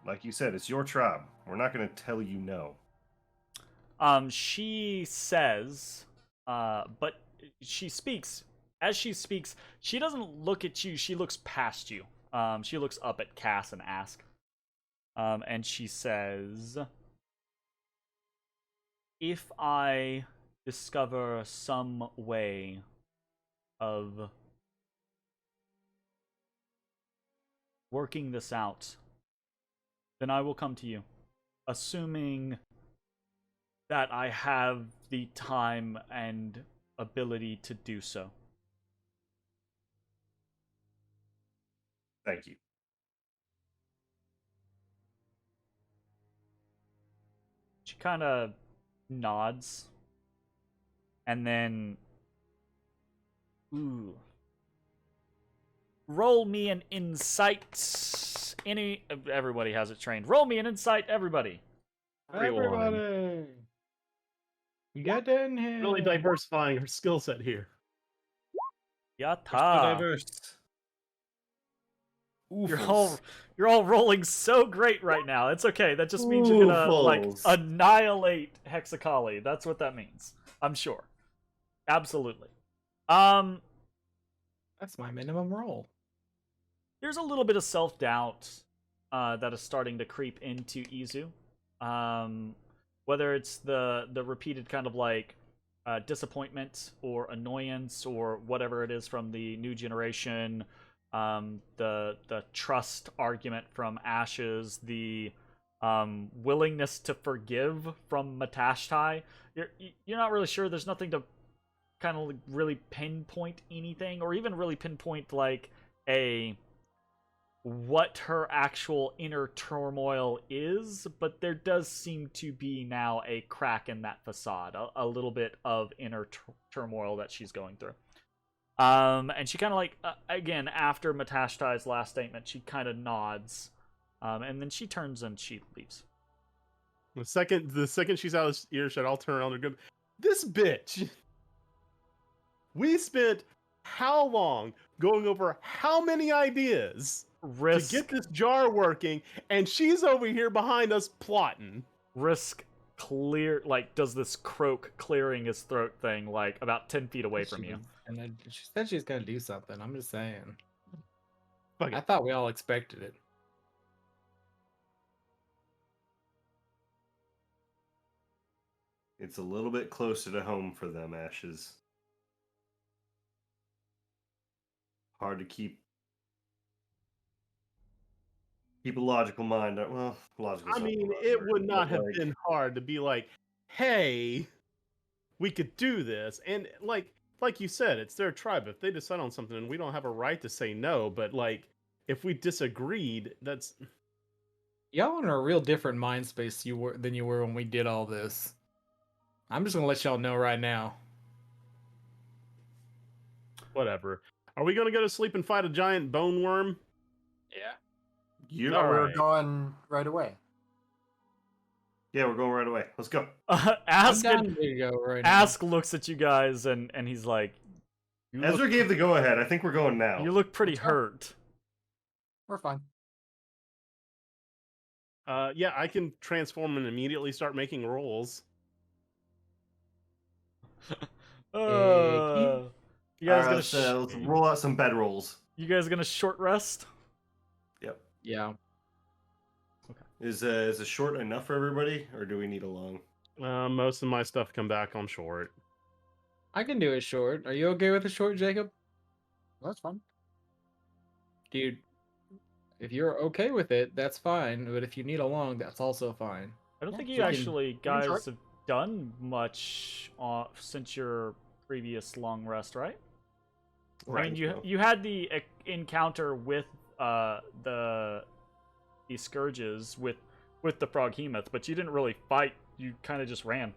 Like you said, it's your tribe. We're not going to tell you no. She says, but she speaks. As she speaks, she doesn't look at you, she looks past you. She looks up at Cass and Ask. And she says, if I discover some way of working this out, then I will come to you, assuming that I have the time and ability to do so. Thank you. She kind of nods, and then, ooh, roll me an insight. Everybody has it trained. Roll me an insight, everybody. Everybody. You got that in here. Really diversifying her skill set here. Yatta. Diverse. You're all rolling so great right now. It's okay. That just means you're gonna like Oofles. annihilate Hexakali. That's what that means. I'm sure. Absolutely. That's my minimum roll. There's a little bit of self-doubt that is starting to creep into Izu. Whether it's the repeated kind of like disappointment or annoyance or whatever it is from the new generation, the trust argument from Ashes, the willingness to forgive from Matashtai. You're not really sure. There's nothing to kind of really pinpoint anything, or even really pinpoint like what her actual inner turmoil is, but there does seem to be now a crack in that facade, a little bit of inner turmoil that she's going through. And she kind of like, again, after Matashtai's last statement, she kind of nods, and then she turns and she leaves. The second she's out of earshot, I'll turn around and go, this bitch! We spent how long going over how many ideas to get this jar working, and she's over here behind us plotting. Clear, like, does this croak clearing his throat thing, like, about 10 feet away from you. And then she said she's gonna do something. I'm just saying. Fuck I it. thought we all expected it. It's a little bit closer to home for them, Ashes. Hard to keep a logical mind. Well, logical. I mean, it would not have been hard to be like, hey, we could do this. And like you said, it's their tribe. If they decide on something, and we don't have a right to say no, but like, if we disagreed, that's... Y'all in a real different mind space than you were when we did all this. I'm just gonna let y'all know right now. whatever. Are we gonna go to sleep and fight a giant bone worm? Yeah. You? All We're right. going right away. Yeah, we're going right away. Let's go. I'm down to go right now. Ask looks at you guys and he's like, you Ezra look, gave the go-ahead. I think we're going now. you look pretty Let's go. hurt. We're fine. Yeah, I can transform and immediately start making rolls. You guys Alright, gonna let's roll out some bed rolls. you guys gonna short rest? Yep. Yeah. Is a short enough for everybody, or do we need a long? Most of my stuff come back on short. I can do it short. Are you okay with a short, Jacob? That's fine. Dude, if you're okay with it, that's fine. But if you need a long, that's also fine. I don't Yeah, think so you we can- actually we can guys short. have done much since your previous long rest, right? I mean, you had the encounter with the scourges with the Froghemoth, but you didn't really fight. You kind of just ran.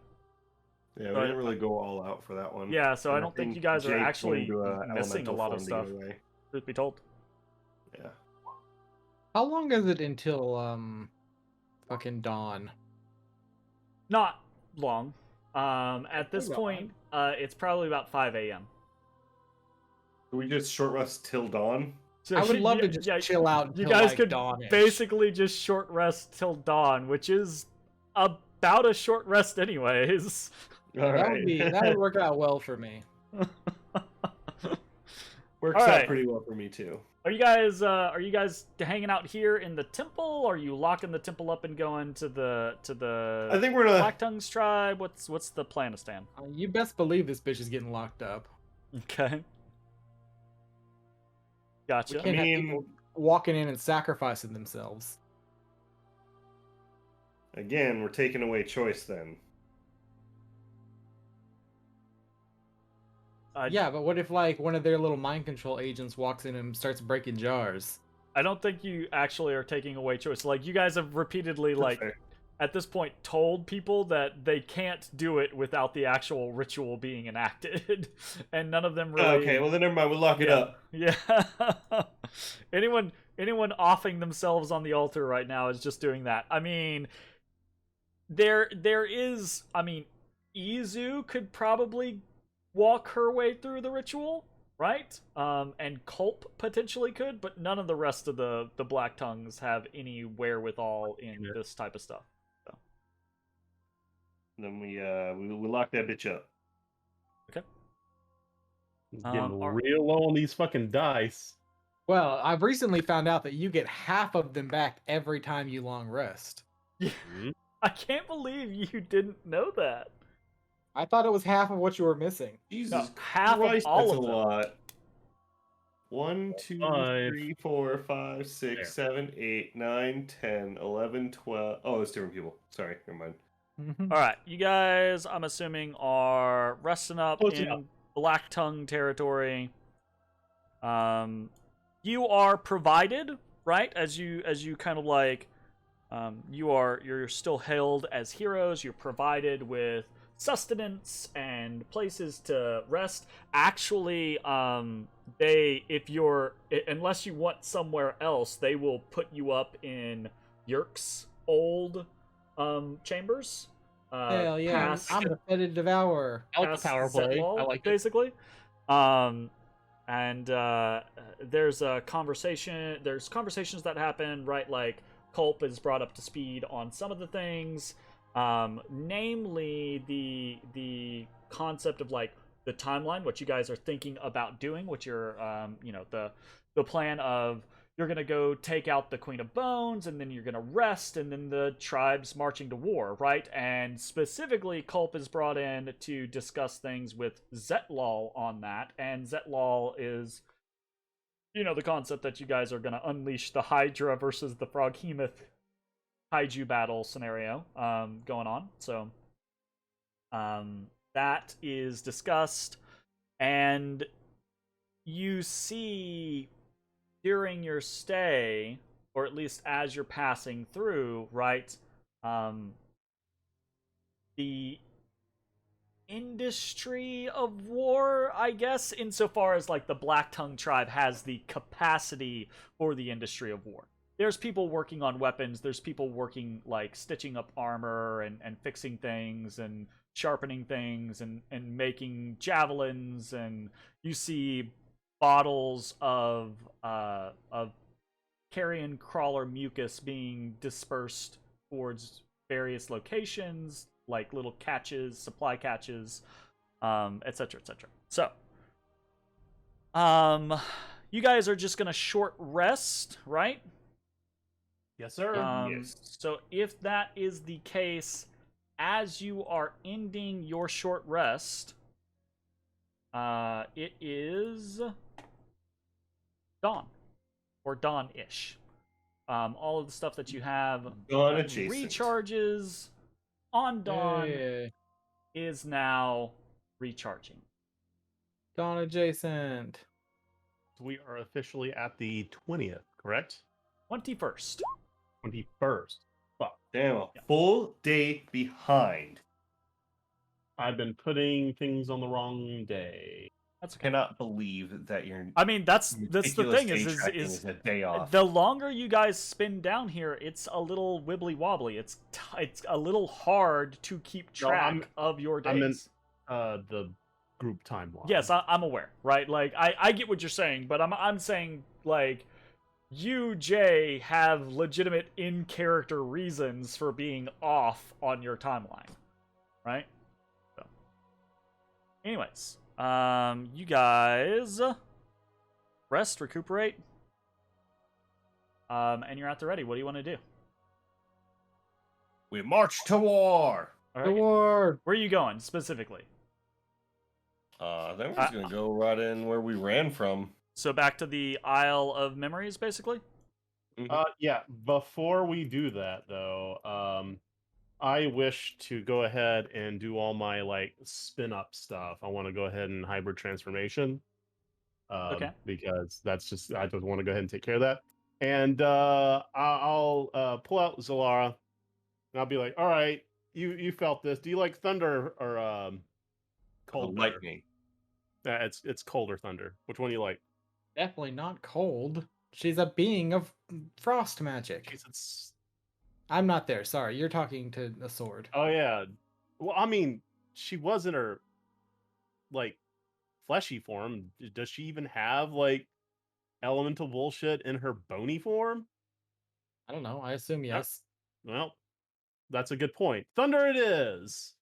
Yeah, we but- didn't really go all out for that one. Yeah, so I And don't think you think guys are Jake actually went into missing a elemental lot of form to stuff. get away. Truth be told. Yeah. How long is it until fucking dawn? Not long. At this Hold point, it's probably about 5 a.m. Do we just short rest till dawn? So I would love yeah, to just yeah, chill out. You till, guys like, could dawn-ish. basically just short rest till dawn, which is about a short rest anyways. All That would be that would work out well for me. Works Alright. out pretty well for me too. Are you guys hanging out here in the temple? Are you locking the temple up and going to the I think we're gonna. Black Tongue's tribe? What's the plan to stand? You best believe this bitch is getting locked up. Okay. We Gotcha. can't have people walking in and sacrificing themselves. Again, we're taking away choice then. Yeah, but what if like one of their little mind control agents walks in and starts breaking jars? I don't think you actually are taking away choice. Like, you guys have repeatedly, like, fair. at this point, told people that they can't do it without the actual ritual being enacted, and none of them really. Okay, well then never mind. We'll lock it Yeah. up. Yeah. anyone offing themselves on the altar right now is just doing that. I mean, there is. I mean, Izu could probably walk her way through the ritual, right? And Culp potentially could, but none of the rest of the Black Tongues have any wherewithal in this type of stuff. Then we lock that bitch up. Getting are- real low on these fucking dice. Well, I've recently found out that you get half of them back every time you long rest. Mhm. I can't believe you didn't know that. I thought it was half of what you were missing. Jesus half of Christ, all that's of a them. lot. 1, 2, Five. 3, 4, 5, 6, There. 7, 8, 9, 10, 11, 12. Oh, it's different people. Sorry, never mind. All right, you guys, I'm assuming, are resting up Close in enough. Black Tongue territory. You are provided, right? As you kind of like, you're still hailed as heroes. You're provided with sustenance and places to rest. Actually, unless you want somewhere else, they will put you up in Yerk's old chambers. Hell yeah, past- I'm the fetid devourer. I like past the power play. Zetlal, I like it. basically. And there's a conversation. There's conversations that happen, right? Like Culp is brought up to speed on some of the things, namely the concept of like the timeline, what you guys are thinking about doing, what you're, the plan of. You're gonna go take out the Queen of Bones, and then you're gonna rest, and then the tribe's marching to war, right? And specifically, Culp is brought in to discuss things with Zetlal on that, and Zetlal is, the concept that you guys are gonna unleash the Hydra versus the Froghemoth Kaiju battle scenario going on. So, that is discussed, and you see during your stay, or at least as you're passing through, right, the industry of war, I guess, insofar as like the Black Tongue tribe has the capacity for the industry of war. There's people working on weapons, there's people working like stitching up armor and fixing things and sharpening things and making javelins, and you see bottles of carrion crawler mucus being dispersed towards various locations, like little catches, supply catches, etc., etc. So, you guys are just gonna short rest, right? Yes, sir. Yes. So if that is the case, as you are ending your short rest, it is dawn, or dawn-ish. All of the stuff that you have Dawn adjacent. recharges on dawn Yay. is now recharging. Dawn adjacent. We are officially at the 20th, correct? 21st. 21st. Fuck. Damn, a full day behind. I've been putting things on the wrong day. That's I okay. cannot believe that you're. I mean, that's the meticulous thing day is tracking is a day off. the longer you guys spend down here, it's a little wibbly wobbly. It's a little hard to keep No, track of your I meant- days. The group timeline. Yes, I'm aware, right? Like I get what you're saying, but I'm saying like you, Jay, have legitimate in-character reasons for being off on your timeline, right? So, anyways, you guys rest, recuperate, and you're at the ready. What do you want to do? We march to war. All The right. war. Where are you going specifically? Then we're just gonna go right in where we ran from. So back to the Isle of Memories, basically. Yeah, before we do that though, I wish to go ahead and do all my like spin up stuff. I want to go ahead and hybrid transformation. Okay. Because that's just I just want to go ahead and take care of that. And I'll pull out Zalara, and I'll be like, all right, you felt this. Do you like thunder or cold better? Lightning. It's cold or thunder. Which one do you like? Definitely not cold. She's a being of frost magic. It's I'm not there. Sorry, you're talking to a sword. Oh yeah. Well, I mean, she was in her like fleshy form. Does she even have like elemental bullshit in her bony form? I don't know. I assume yes. Well, that's a good point. Thunder it is.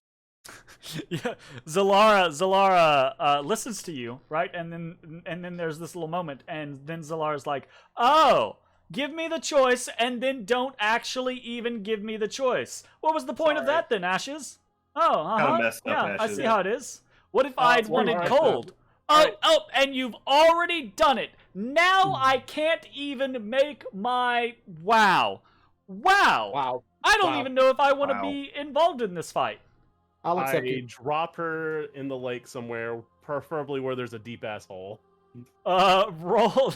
Yeah, Zalara listens to you, right? And then there's this little moment, and then Zalara's like, "Oh, give me the choice, and then don't actually even give me the choice. What was the point of Sorry. that then, Ashes? Oh, Kinda messed up, yeah, I Ashes. see how it is. What if I'd it's wanted alright, cold? Alright. Oh, and you've already done it. Now I can't even make my wow. Wow. I don't Wow. even know if I want to Wow. be involved in this fight. I'll accept I you. drop her in the lake somewhere, preferably where there's a deep ass hole. Roll.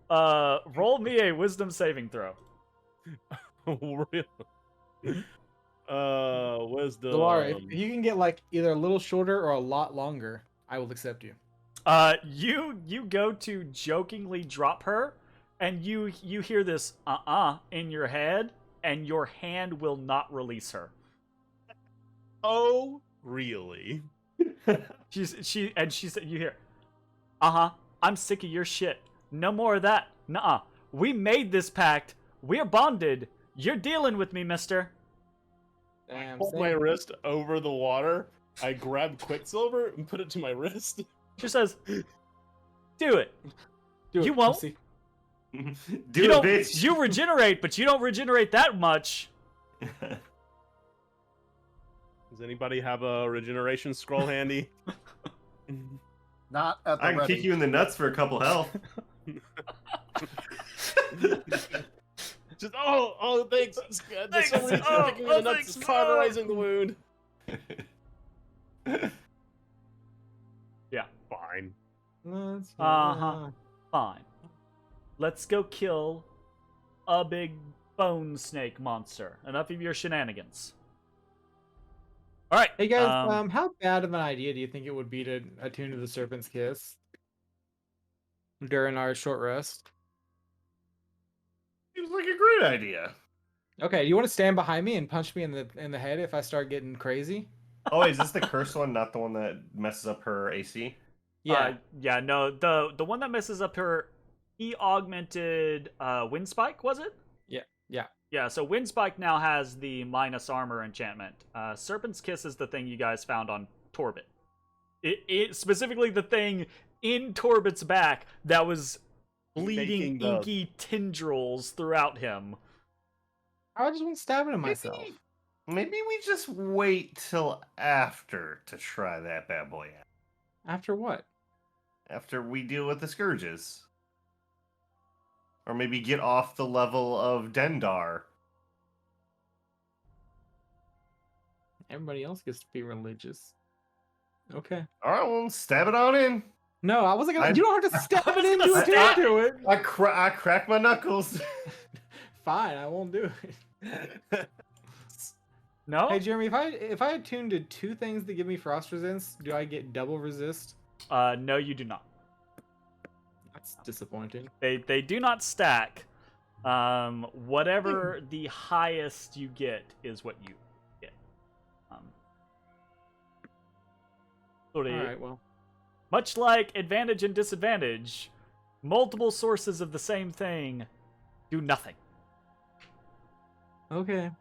Roll me a wisdom saving throw. Really? Wisdom. Zalara, if you can get like either a little shorter or a lot longer, I will accept you. You go to jokingly drop her, and you hear this in your head, and your hand will not release her. Oh, really? She said, you hear, I'm sick of your shit. No more of that. Nuh-uh. We made this pact. We're bonded. You're dealing with me, mister. Damn. Hold same. my wrist over the water. I grab Quicksilver and put it to my wrist. She says, do it. Do it, you won't. pussy. Do You it, don't. bitch. You regenerate, but you don't regenerate that much. Does anybody have a regeneration scroll handy? Not at the I can ready. kick you in the nuts for a couple health. Just thanks. It's good. Thanks. For some reason, Oh, kicking me in the nuts thanks. is cauterizing the wound. Yeah. Fine. Let's go. Fine. Let's go kill a big bone snake monster. Enough of your shenanigans. All right. Hey guys, how bad of an idea do you think it would be to attune to the Serpent's Kiss during our short rest? Seems like a great idea. Okay, do you want to stand behind me and punch me in the head if I start getting crazy? Oh, wait, is this the cursed one, not the one that messes up her AC? Yeah. Yeah. No, the one that messes up her, he augmented Wind Spike, was it? Yeah. Yeah. Yeah. So Wind Spike now has the minus armor enchantment. Serpent's Kiss is the thing you guys found on Torbit. It specifically the thing in Torbit's back that was bleeding Making the- inky tendrils throughout him. I just want to stab it in myself. Maybe we just wait till after to try that bad boy out. After what? After we deal with the scourges. Or maybe get off the level of Dendar. Everybody else gets to be religious. Okay. Alright, well, stab it on in. No, I wasn't gonna. I- You don't have to stab it in to I- attune to it. I crack my knuckles. Fine, I won't do it. No. Hey Jeremy, if I attune to 2 things that give me frost resist, do I get double resist? No, you do not. That's disappointing. They do not stack. Whatever the highest you get is what you get. All right, well. Much like advantage and disadvantage, multiple sources of the same thing do nothing. Okay.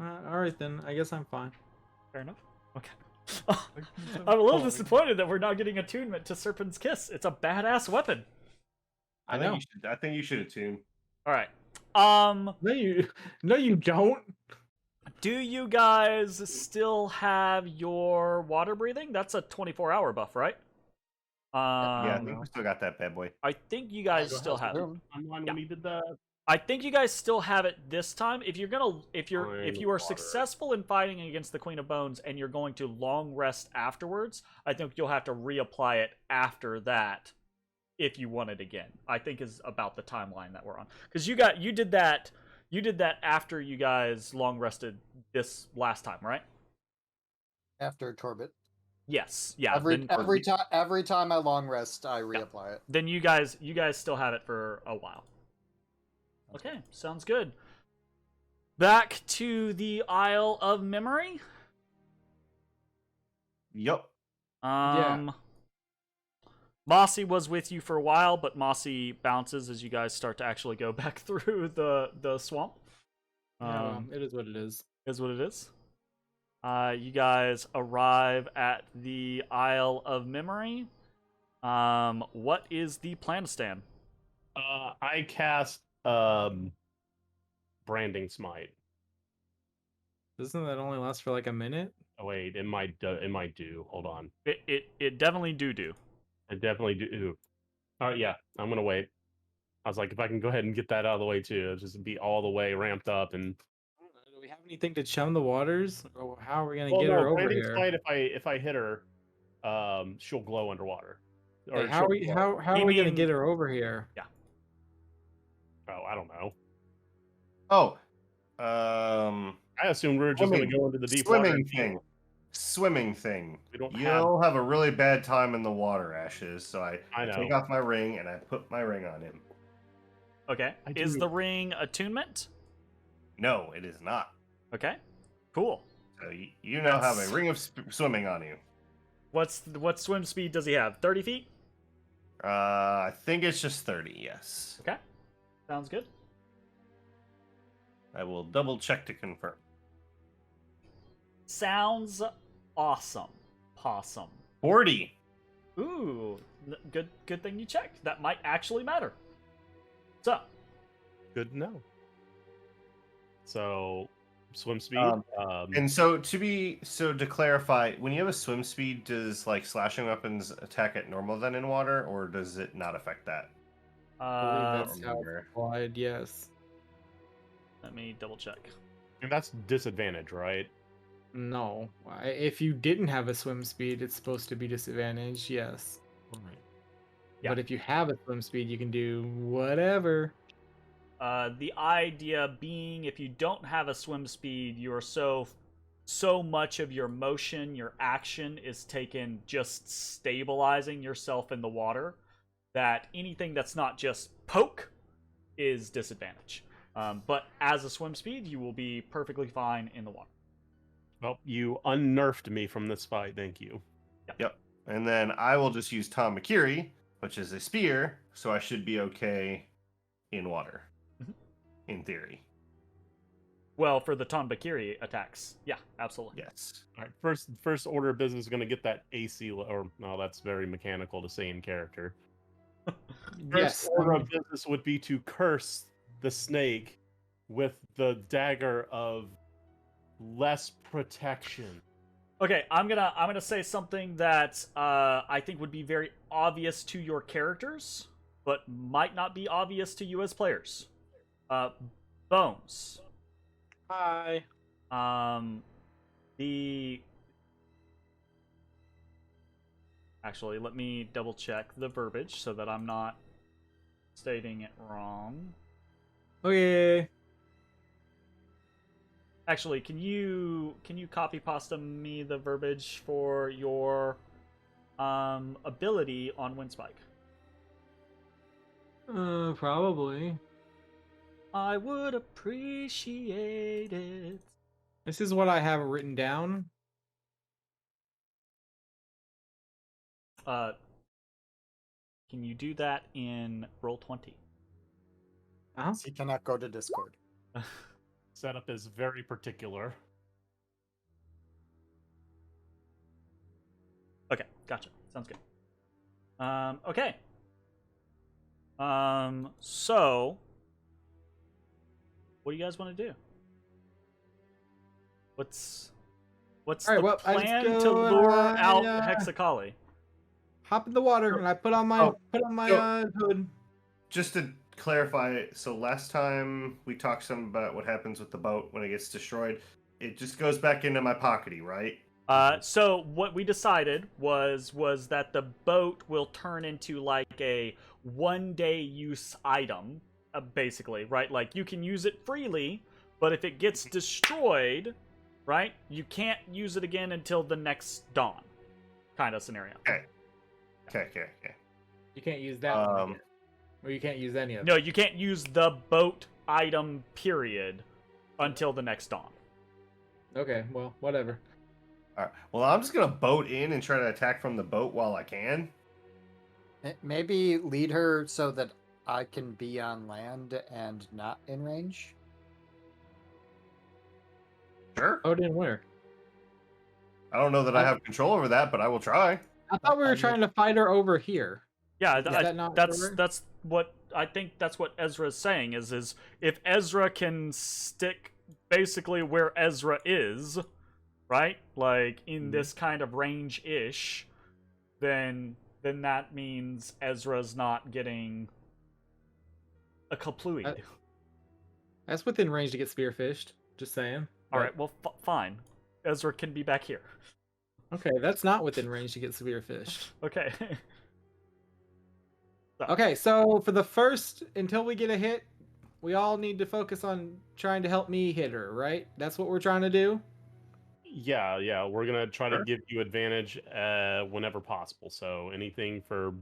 All right then. I guess I'm fine. Fair enough. Okay. I'm a little disappointed that we're not getting attunement to Serpent's Kiss. It's a badass weapon. I know. I think you should attune. All right. No, you don't. Do you guys still have your water breathing? That's a 24-hour buff, right? Yeah, I think we still got that bad boy. I think you guys still have it. Online Yeah. when we did that. I think you guys still have it this time. If you are water. successful in fighting against the Queen of Bones and you're going to long rest afterwards, I think you'll have to reapply it after that if you want it again. I think is about the timeline that we're on. Because you did that after you guys long rested this last time, right? After Torbit. Yes. Yeah. Every time I long rest, I reapply it. Then you guys still have it for a while. Okay, sounds good. Back to the Isle of Memory. Yup. Mossy was with you for a while, but Mossy bounces as you guys start to actually go back through the swamp. It is what it is. Is what it is. You guys arrive at the Isle of Memory. What is the plan, Stan? I cast Branding Smite. Doesn't that only last for like a minute? Oh wait, it might do. Hold on. It definitely do. It definitely do. All right, yeah, I'm gonna wait. I was like, if I can go ahead and get that out of the way too, it'll just be all the way ramped up and. Do we have anything to chum the waters? Or how are we gonna Well, get no, her over Branding here? Smite, if I hit her, she'll glow underwater. Hey, how are we gonna mean- get her over here? Oh, I don't know. Oh. I assumed we were just going to go into the deep water. Swimming thing. We don't You'll have a really bad time in the water, Ashes. So I know. take off my ring and I put my ring on him. Okay. I Is do. the ring attunement? No, it is not. Okay. Cool. So you now have a ring of swimming on you. What swim speed does he have? 30 feet? I think it's just 30. Yes. Okay. Sounds good. I will double check to confirm. Sounds awesome. Possum. 40. Ooh, good thing you checked. That might actually matter. So, Good to know. So, swim speed. And so to clarify, when you have a swim speed, does like slashing weapons attack at normal then in water, or does it not affect that? I believe that's how remember. it's applied, yes. let me double check. and that's disadvantage, right? No. If you didn't have a swim speed, it's supposed to be disadvantage, yes. All right. Yeah. But if you have a swim speed, you can do whatever. The idea being, if you don't have a swim speed, you're so so much of your motion, your action is taken just stabilizing yourself in the water that anything that's not just poke is disadvantage. But as a swim speed, you will be perfectly fine in the water. Well, you unnerfed me from this fight. Thank you. Yep. And then I will just use Tom Makiri, which is a spear, so I should be okay in water, in theory. Well, for the Tonbakiri attacks, yeah, absolutely. Yes. All right, first order of business is going to get that AC, or no, that's very mechanical to say in character. Yes. First order of business would be to curse the snake with the dagger of less protection. Okay, I'm gonna say something that I think would be very obvious to your characters, but might not be obvious to you as players. Bones. Hi. Actually, let me double check the verbiage so that I'm not stating it wrong. Okay. Actually, can you copy pasta me the verbiage for your ability on Windspike? Probably. I would appreciate it. This is what I have written down. Can you do that in Roll20? Uh-huh. You cannot go to Discord. Setup is very particular. Okay, gotcha. Sounds good. Okay. So what do you guys want to do? What's All right, the well, I just plan go, to lure out uh, Hexakali? Hop in the water and I put on my hood. Just to clarify, so last time we talked some about what happens with the boat when it gets destroyed. It just goes back into my pockety, right? So what we decided was that the boat will turn into like a one-day use item, basically, right? Like you can use it freely, but if it gets destroyed, right, you can't use it again until the next dawn, kind of scenario. Okay. You can't use that one again. Or you can't use any of them. No, you can't use the boat item, period, until the next dawn. Okay, well, whatever. All right. Well, I'm just gonna boat in and try to attack from the boat while I can. Maybe lead her so that I can be on land and not in range. Sure. Oh, didn't where? I don't know that I have control over that, but I will try. I thought we were trying to fight her over here. Yeah, Is that not that's correct? what I think. That's what Ezra is saying. Is if Ezra can stick basically where Ezra is, right? Like in this kind of range-ish, then that means Ezra's not getting a kaplooey. That's within range to get spearfished. Just saying. All right, well, fine. Ezra can be back here. Okay, that's not within range to get spearfished. Okay. Okay, so for the first, until we get a hit, we all need to focus on trying to help me hit her, right? That's what we're trying to do? Yeah, we're gonna try to give you advantage whenever possible. So anything for,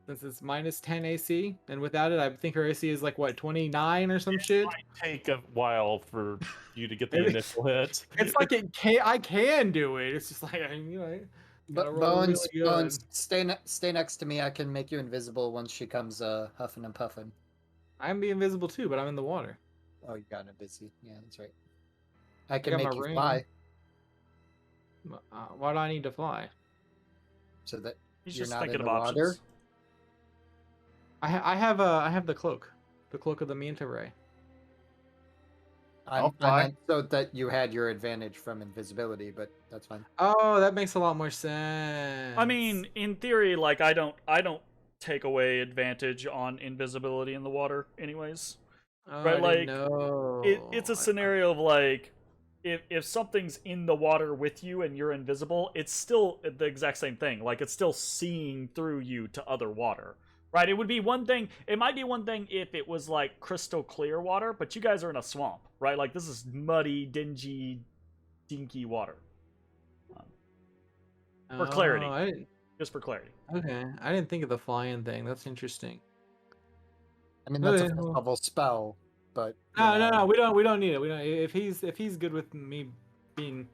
Since it's minus 10 AC, and without it, I think her AC is like, what, 29 or some shit? might take a while for you to get the initial hit. It's like I can do it. It's just like, gotta roll Bones, really good. Bones, stay next to me. I can make you invisible once she comes huffing and puffing. I'm be invisible too, but I'm in the water. Oh, you got it busy. Yeah, that's right. I can got make my you ring. fly Why do I need to fly? so that He's you're just not thinking in of the options. water. I have the cloak of the Manta Ray. I'll I fly. meant so that you had your advantage from invisibility, but that's fine. Oh, that makes a lot more sense. I mean, in theory, like I don't take away advantage on invisibility in the water, anyways. oh, right, I like, didn't know. It's a scenario of like, if something's in the water with you and you're invisible, it's still the exact same thing. Like it's still seeing through you to other water. Right, it would be one thing. It might be one thing if it was like crystal clear water, but you guys are in a swamp, right? Like this is muddy, dingy, dinky water. For clarity, I didn't. just for clarity. Okay, I didn't think of the flying thing. That's interesting. I mean, that's a Okay, first well- level spell, but you No, no, know, no. We don't need it. We don't. If he's good with me being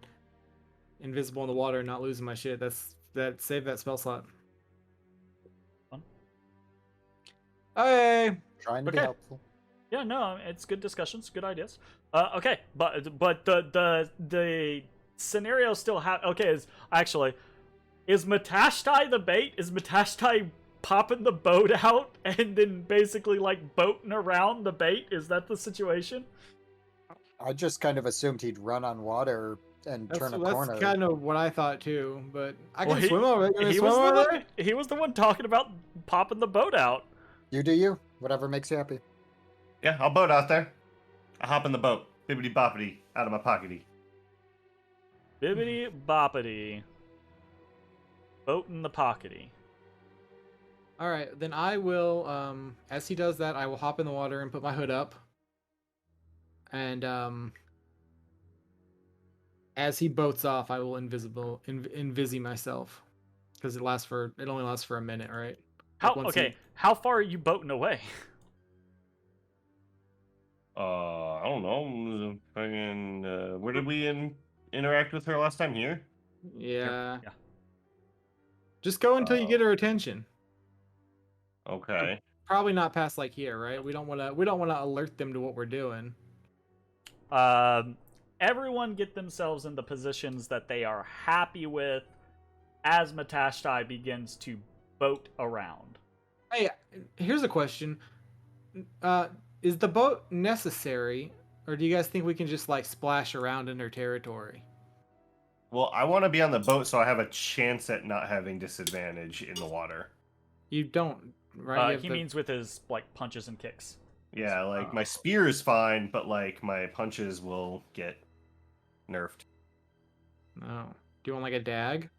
invisible in the water and not losing my shit, save that spell slot. Fun. Okay. trying to be Okay. helpful. Yeah, no, it's good discussions, good ideas. Okay, but the scenario still okay. Is Matashtai the bait? Is Matashtai popping the boat out and then basically like boating around the bait? Is that the situation? I just kind of assumed he'd run on water and turn a corner. That's kind of what I thought too. But I Well, can swim over. Can I He swim was over the there? one. He was the one talking about popping the boat out. You do you. Whatever makes you happy. Yeah, I'll boat out there. I hop in the boat. Bibbity boppity out of my pockety. Bibbity boppity. Boat in the pockety. All right, then I will. As he does that, I will hop in the water and put my hood up. And as he boats off, I will invisi myself, because it only lasts for a minute, right? Like once he- How far are you boating away? I don't know. Fucking, where did we interact with her last time? Here? Yeah. Yeah. Just go until you get her attention. Okay. Probably not past like here, right? We don't want to alert them to what we're doing. Everyone get themselves in the positions that they are happy with as Matashtai begins to boat around. Hey, here's a question. Is the boat necessary, or do you guys think we can just like splash around in her territory? Well, I want to be on the boat so I have a chance at not having disadvantage in the water. You don't, right? You have He the- means with his like punches and kicks. Yeah, like my spear is fine, but like my punches will get nerfed. No. Do you want like a dag?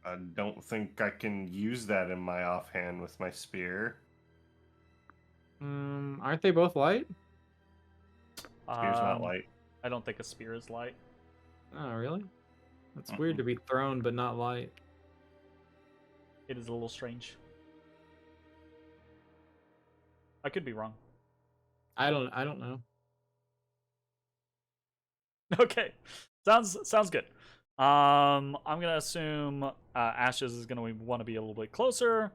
I don't think I can use that in my offhand with my spear. Aren't they both light? Spear's not light. I don't think a spear is light. Oh, really? That's weird to be thrown but not light. It is a little strange. I could be wrong. I don't know. Okay, sounds good. I'm gonna assume Ashes is gonna want to be a little bit closer.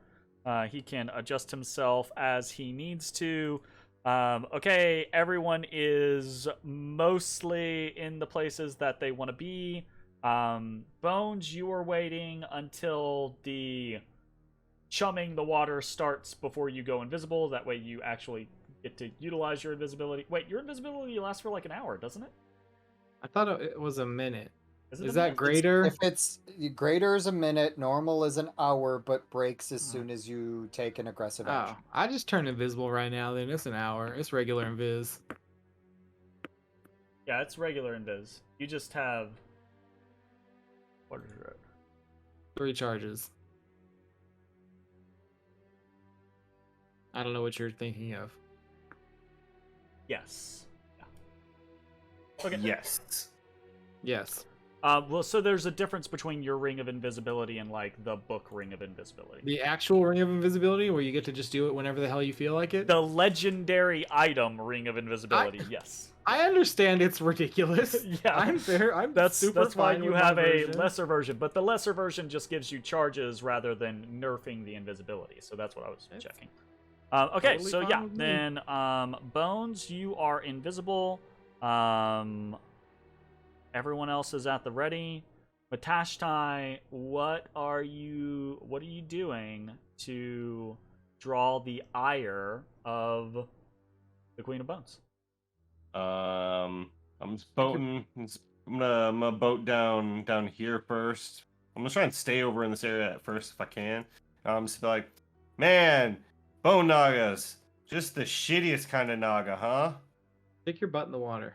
He can adjust himself as he needs to. Okay, everyone is mostly in the places that they want to be. Bones, you are waiting until the chumming the water starts before you go invisible. That way you actually get to utilize your invisibility. Wait, your invisibility lasts for like an hour, doesn't it? I thought it was a minute. Is it Is a that minute? greater? If it's greater is a minute, normal is an hour, but breaks as soon as you take an aggressive Oh, action. I just turned invisible right now. Then it's an hour. It's regular invis. Yeah, it's regular invis. You just have what is it? 3 charges. I don't know what you're thinking of. Yes. Yeah. Okay. Yes. Yes. Well, so there's a difference between your ring of invisibility and like the book ring of invisibility. The actual ring of invisibility, where you get to just do it whenever the hell you feel like it. The legendary item ring of invisibility. Yes. I understand it's ridiculous. Yeah. I'm fair. I'm That's super why fine you with my have a version. lesser version, but the lesser version just gives you charges rather than nerfing the invisibility. So that's what I was checking. Okay, totally so fine yeah, with me. then Bones, you are invisible. Everyone else is at the ready. Matashtai, what are you doing to draw the ire of the Queen of Bones? I'm just boating. I'm gonna boat down here first. I'm gonna try and stay over in this area at first if I can. Just be like, man, bone nagas, just the shittiest kind of naga, huh? Stick your butt in the water.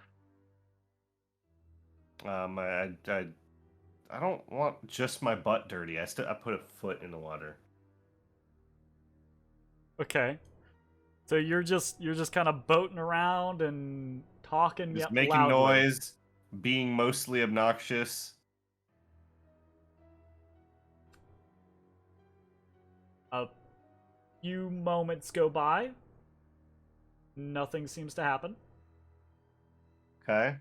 I don't want just my butt dirty. I put a foot in the water. Okay. So you're just kind of boating around and talking Just yet making loudly. noise, being mostly obnoxious. A few moments go by. Nothing seems to happen. Okay.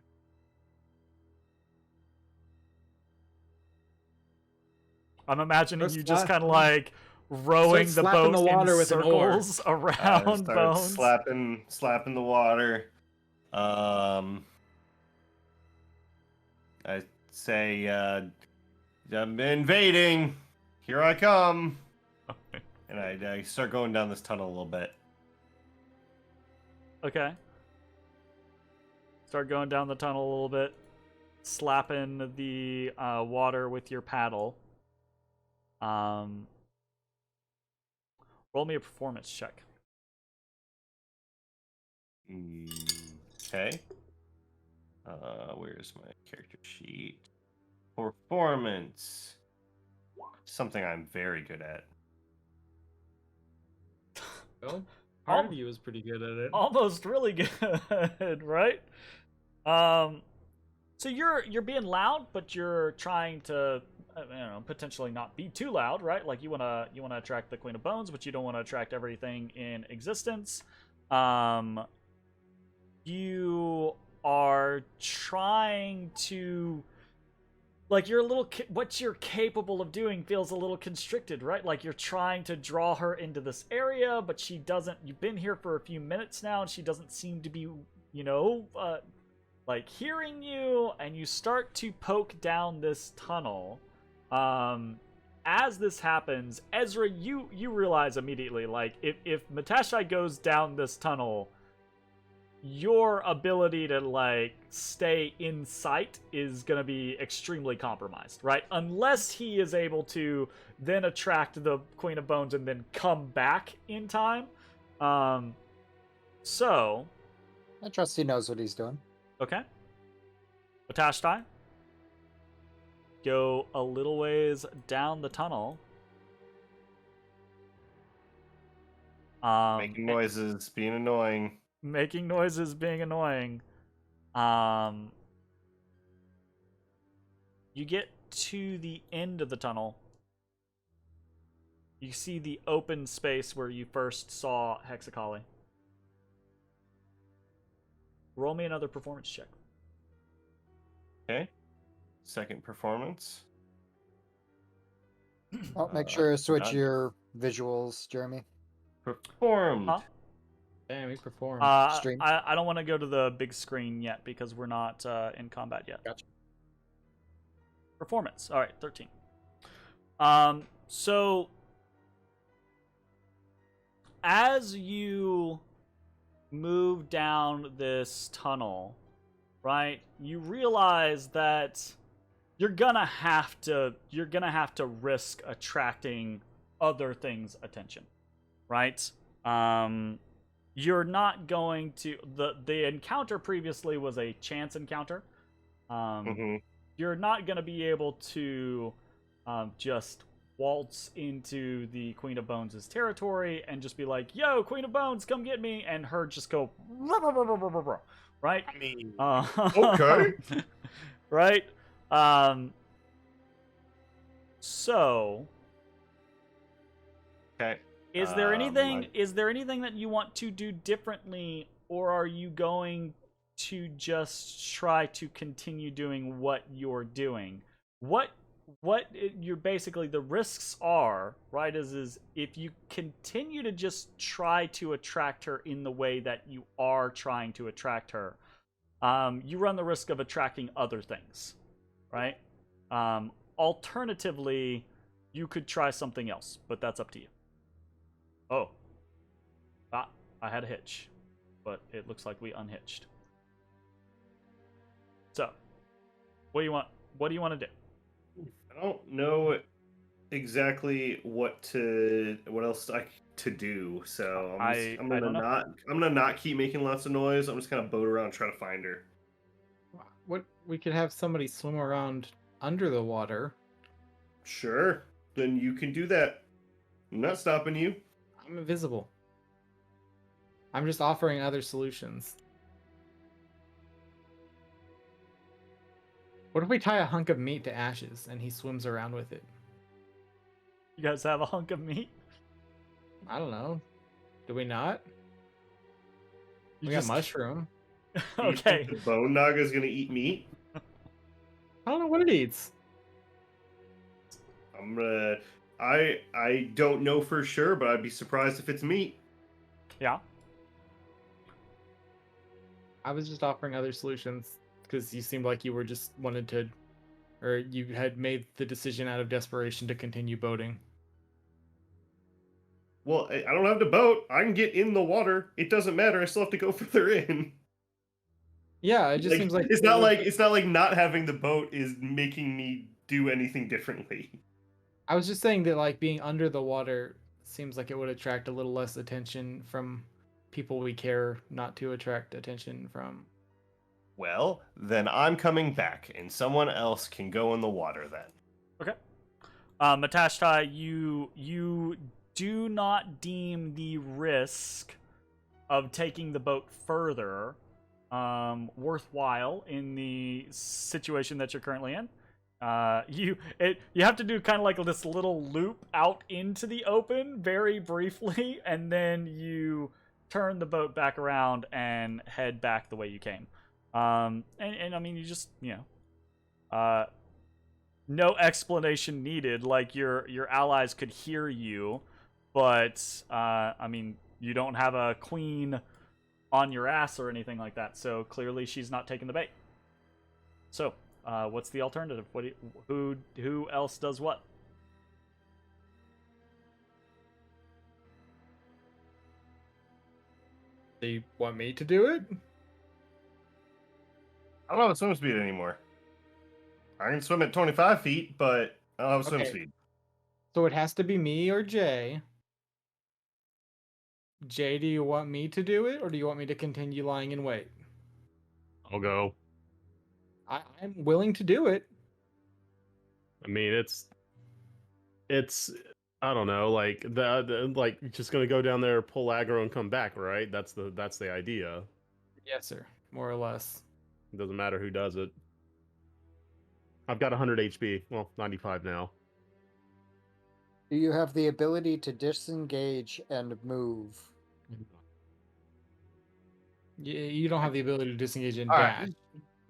I'm imagining Start you just slap- kind of like rowing the slapping boat the water in with an oar. circles I around start Bones. slapping the water. I say, I'm invading. Here I come. And I start going down this tunnel a little bit. Okay. Start going down the tunnel a little bit, slapping the water with your paddle. Roll me a performance check. Okay. Where's my character sheet? Performance. Something I'm very good at. Well, part of you is pretty good at it. Almost really good, right? So you're being loud, but you're trying to, potentially not be too loud, right? Like you wanna attract the Queen of Bones, but you don't want to attract everything in existence. You are trying to, like, you're a little, what you're capable of doing feels a little constricted, right? Like you're trying to draw her into this area, but she doesn't. You've been here for a few minutes now, and she doesn't seem to be, like hearing you. And you start to poke down this tunnel. As this happens, Ezra, you realize immediately, like, if Matashtai goes down this tunnel, your ability to, like, stay in sight is gonna be extremely compromised, right? Unless he is able to then attract the Queen of Bones and then come back in time. So... I trust he knows what he's doing. Okay. Matashtai, go a little ways down the tunnel. Making noises, being annoying. Making noises, being annoying. You get to the end of the tunnel. You see the open space where you first saw Hexakali. Roll me another performance check. Okay. Second performance. Oh, make sure to switch done. your visuals, Jeremy. Performed. Huh? Damn, he performed. Stream. I don't want to go to the big screen yet because we're not in combat yet. Gotcha. Performance. All right, 13. So as you move down this tunnel, right, you realize that you're gonna have to risk attracting other things' attention, right? You're not going to, the encounter previously was a chance encounter. You're not going to be able to just waltz into the Queen of Bones' territory and just be like, yo, Queen of Bones, come get me, and her just go, right? I mean, Okay. Right? So... Okay. Is there anything that you want to do differently, or are you going to just try to continue doing what you're doing? What you're basically, the risks are, right, is if you continue to just try to attract her in the way that you are trying to attract her, you run the risk of attracting other things, right? Alternatively, you could try something else, but that's up to you. Oh. I had a hitch, but it looks like we unhitched. So, what do you want? What do you want to do? I don't know exactly what else to do. So I'm gonna not keep making lots of noise. I'm just gonna boat around and try to find her. What, we could have somebody swim around under the water. Sure. Then you can do that. I'm not stopping you. I'm invisible. I'm just offering other solutions. What if we tie a hunk of meat to ashes and he swims around with it? You guys have a hunk of meat? I don't know. Do we not? You We got mushroom. Do you Okay. think the bone naga is gonna eat meat? I don't know what it eats. I'm gonna. I don't know for sure, but I'd be surprised if it's meat. Yeah. I was just offering other solutions because you seemed like you were just wanted to, or you had made the decision out of desperation to continue boating. Well, I don't have to boat. I can get in the water. It doesn't matter. I still have to go further in. Yeah, it just seems like it's not like not having the boat is making me do anything differently. I was just saying that like being under the water seems like it would attract a little less attention from people we care not to attract attention from. Well, then I'm coming back, and someone else can go in the water then. Okay. Matashtai, you do not deem the risk of taking the boat further worthwhile in the situation that you're currently in. You have to do kind of like this little loop out into the open very briefly, and then you turn the boat back around and head back the way you came. And I mean, you just, no explanation needed. Like your allies could hear you, but I mean, you don't have a queen on your ass or anything like that. So clearly, she's not taking the bait. So, what's the alternative? Who else does what? Do you want me to do it? I don't have swim speed anymore. I can swim at 25 feet, but I don't have swim Okay. speed. So it has to be me or Jay. Jay, do you want me to do it, or do you want me to continue lying in wait? I'll go. I'm willing to do it. I mean, it's I don't know, like the like just gonna go down there, pull aggro, and come back, right? That's the idea. Yes, sir. More or less. It doesn't matter who does it. I've got 100 HP. Well, 95 now. Do you have the ability to disengage and move? You don't have the ability to disengage and All dash.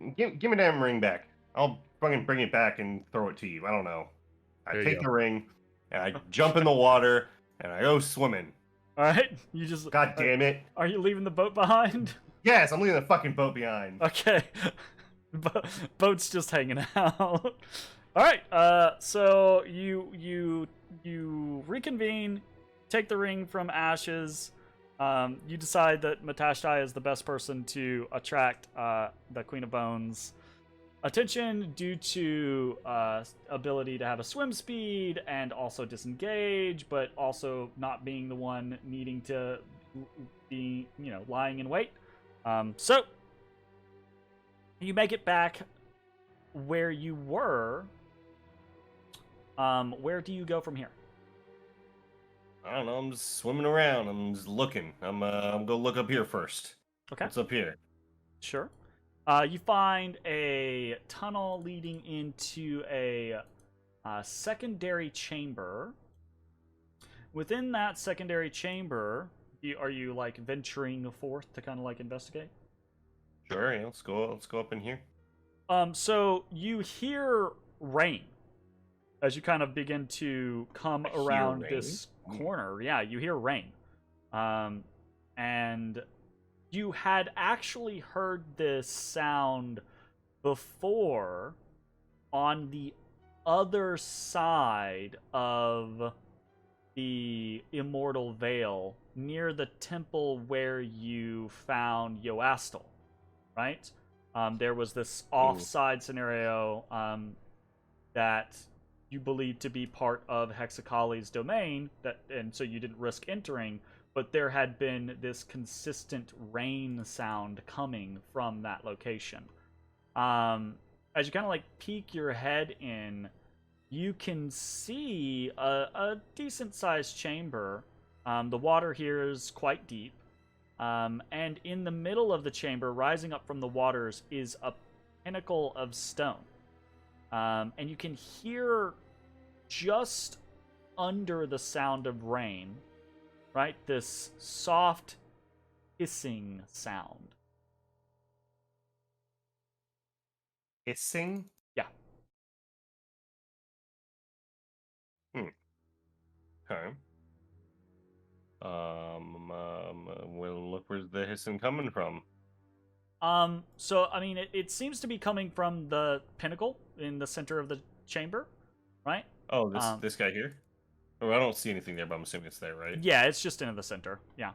right, give me that ring back. I'll bring it back and throw it to you. I don't know. I There you take go. the ring and I jump in the water and I go swimming. All right, you just. God damn it! Are you leaving the boat behind? Yes, I'm leaving the fucking boat behind. Okay. Boat's just hanging out. All right. So you reconvene, take the ring from Ashes. You decide that Matashtai is the best person to attract the Queen of Bones' attention due to ability to have a swim speed and also disengage, but also not being the one needing to be, lying in wait. So you make it back where you were. Where do you go from here? I don't know. I'm just swimming around. I'm just looking. I'm gonna look up here first. Okay. What's up here? Sure. You find a tunnel leading into a secondary chamber. Within that secondary chamber, are you like venturing forth to kind of like investigate? Sure. Yeah, let's go up in here. So you hear rain as you kind of begin to come I hear around rain? this corner. Yeah, you hear rain. And you had actually heard this sound before on the other side of the Immortal Vale, near the temple where you found Yoastel, right? There was this offside scenario that you believed to be part of Hexakali's domain, and so you didn't risk entering, but there had been this consistent rain sound coming from that location. As you kind of like peek your head in, you can see a decent-sized chamber. The water here is quite deep. And in the middle of the chamber, rising up from the waters, is a pinnacle of stone. And you can hear just under the sound of rain, right, this soft hissing sound. Hissing? Yeah. Okay. Well, look, where's the hissing coming from? So, I mean, it seems to be coming from the pinnacle in the center of the chamber, right? Oh, this guy here? Oh, I don't see anything there, but I'm assuming it's there, right? Yeah, it's just in the center. Yeah.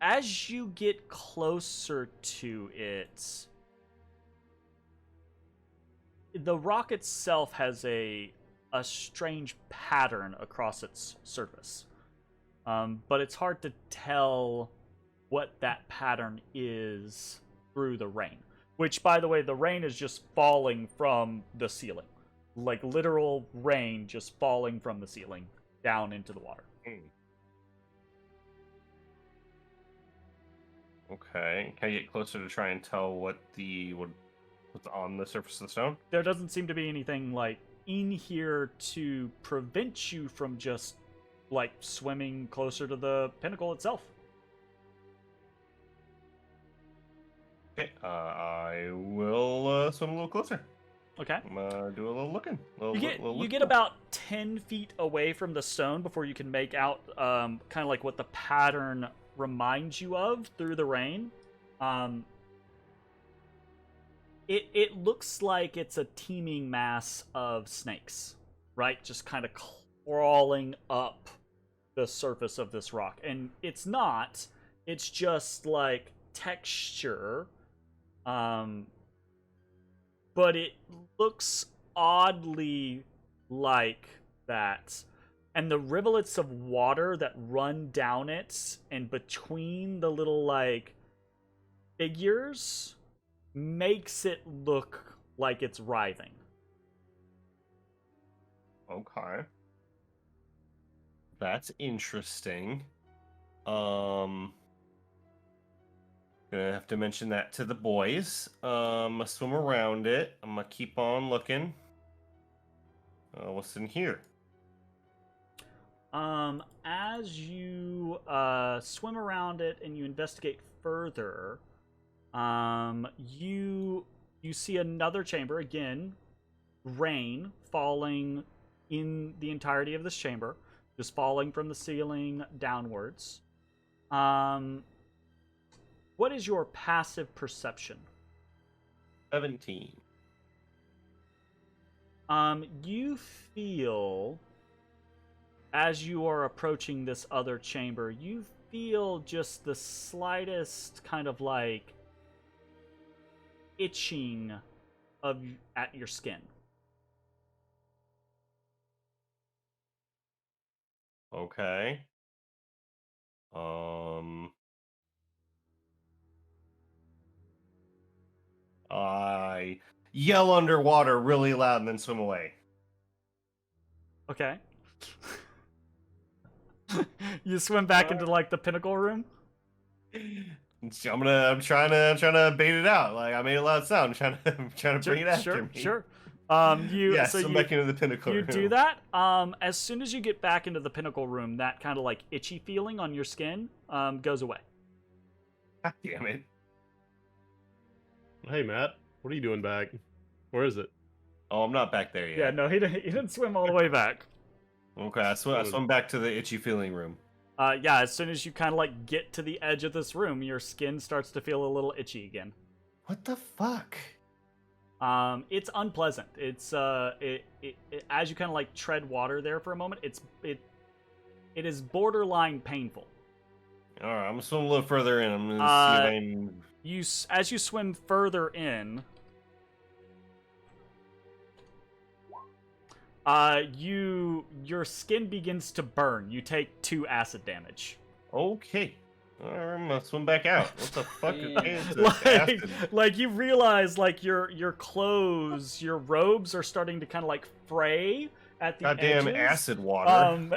As you get closer to it, the rock itself has a strange pattern across its surface. But it's hard to tell what that pattern is through the rain. Which, by the way, the rain is just falling from the ceiling. Like, literal rain just falling from the ceiling down into the water. Okay. Can I get closer to try and tell what's on the surface of the stone? There doesn't seem to be anything, like, in here to prevent you from just, like, swimming closer to the pinnacle itself. Okay, I will swim a little closer. Okay. I'm gonna do a little looking. You get about 10 feet away from the stone before you can make out kind of like what the pattern reminds you of through the rain. It looks like it's a teeming mass of snakes, right? Just kind of crawling up the surface of this rock. And it's not. It's just like texture. But it looks oddly like that. And the rivulets of water that run down it and between the little, like, figures makes it look like it's writhing. Okay. That's interesting. Gonna have to mention that to the boys. I'm gonna swim around it. I'm gonna keep on looking. What's in here? As you swim around it and you investigate further, you see another chamber again. Rain falling in the entirety of this chamber, just falling from the ceiling downwards. What is your passive perception? 17. You feel, as you are approaching this other chamber, you feel just the slightest kind of like itching at your skin. Okay. I yell underwater really loud and then swim away. Okay. You swim back into like the pinnacle room? I'm trying to bait it out. Like, I made a loud sound. I'm trying to bring it after me. Sure. Swim back into the pinnacle room. You do that. As soon as you get back into the pinnacle room, that kind of like itchy feeling on your skin goes away. God damn it. Hey, Matt, what are you doing back? Where is it? Oh, I'm not back there yet. Yeah, no, he didn't swim all the way back. Okay, I swim back to the itchy feeling room. Yeah, as soon as you kind of like get to the edge of this room, your skin starts to feel a little itchy again. What the fuck? It's unpleasant. It's as you kind of like tread water there for a moment, it is borderline painful. All right, I'm gonna swim a little further in. I'm gonna see if as you swim further in, your skin begins to burn. You take 2 acid damage. Okay. I'm gonna swim back out. What the fuck is acid? Like you realize like your clothes, your robes are starting to kind of like fray at the Goddamn edges. acid water.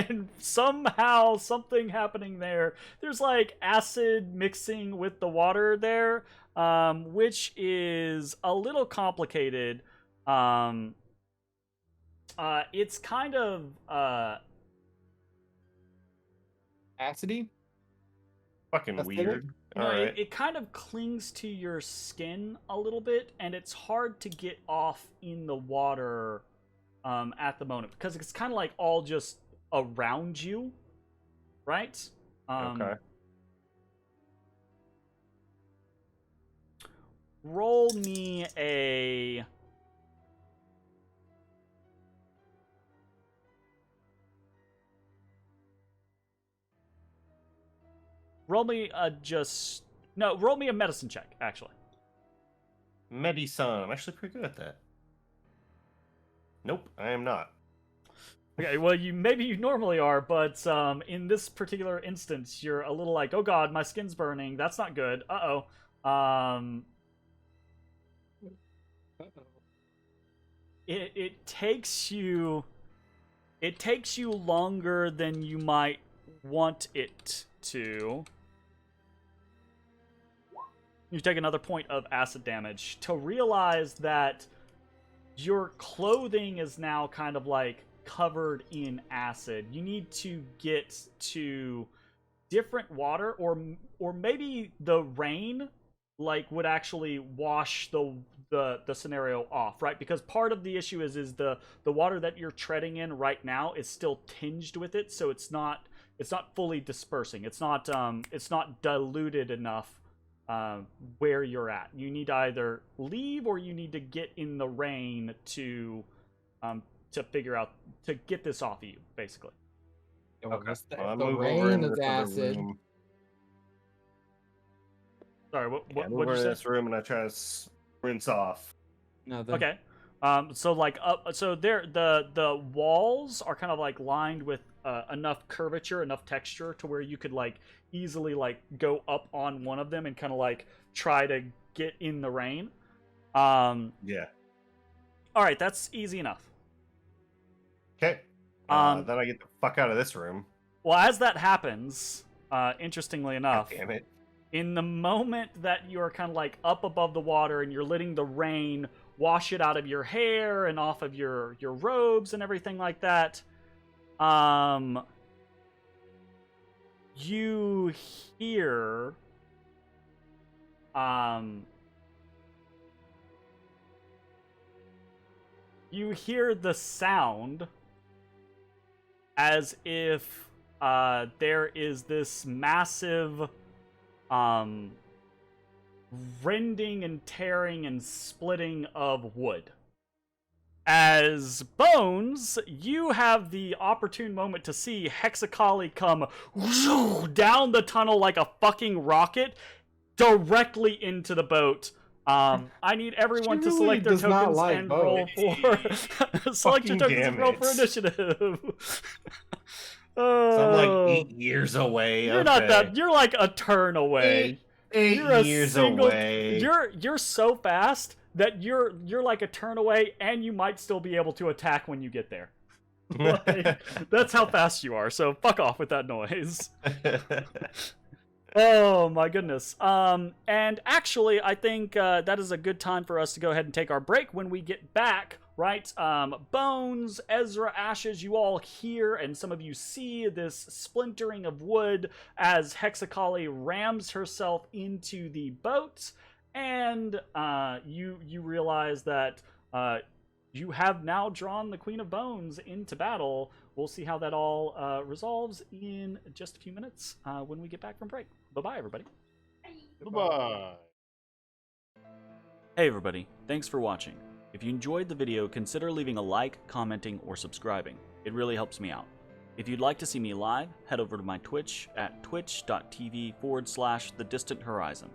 And somehow something happening there. There's like acid mixing with the water there, which is a little complicated. It's kind of Acidy? Fucking Acidic? weird. No, All right. it kind of clings to your skin a little bit, and it's hard to get off in the water at the moment because it's kind of like all just around you, right? Okay. Roll me a. Roll me roll me a medicine check, actually. Medicine. I'm actually pretty good at that. Nope, I am not. Okay, well, maybe you normally are, but in this particular instance, you're a little like, oh god, my skin's burning. That's not good. Uh-oh. It takes you longer than you might want it to. You take another point of acid damage to realize that your clothing is now kind of like covered in acid. You need to get to different water, or maybe the rain like would actually wash the scenario off, right? Because part of the issue is the water that you're treading in right now is still tinged with it, so it's not fully dispersing. It's not diluted enough where you're at. You need to either leave or you need to get in the rain to figure out to get this off of you, basically. Okay. Well, I'll The move over rain into is this other acid. room. Sorry, what Yeah, move what'd over you to say? this room and I try to rinse off. Nothing. Okay. So like so there the walls are kind of like lined with enough curvature, enough texture to where you could like easily like go up on one of them and kind of like try to get in the rain. Yeah. All right, that's easy enough. Okay. Then I get the fuck out of this room. Well, as that happens, interestingly enough, God damn it. in the moment that you're kind of like up above the water and you're letting the rain wash it out of your hair and off of your robes and everything like that, you hear the sound as if there is this massive rending and tearing and splitting of wood. As Bones, you have the opportune moment to see Hexakali come down the tunnel like a fucking rocket directly into the boat. I need everyone to She select their really does not tokens like and roll boats. for select your Fucking tokens and roll for damn it. initiative. So I'm like Oh. 8 years away. You're not that. You're like a turn away. Eight You're a years single- away. You're so fast that you're like a turn away, and you might still be able to attack when you get there. Like, that's how fast you are. So fuck off with that noise. Oh my goodness. And actually, I think that is a good time for us to go ahead and take our break. When we get back, right? Bones, Ezrah, Ashes, you all hear and some of you see this splintering of wood as Hexakali rams herself into the boat, and you realize that you have now drawn the Queen of Bones into battle. We'll see how that all resolves in just a few minutes when we get back from break. Bye-bye, everybody. Goodbye. Hey everybody, thanks for watching. If you enjoyed the video, consider leaving a like, commenting, or subscribing. It really helps me out. If you'd like to see me live, head over to my Twitch at twitch.tv/thedistanthorizon.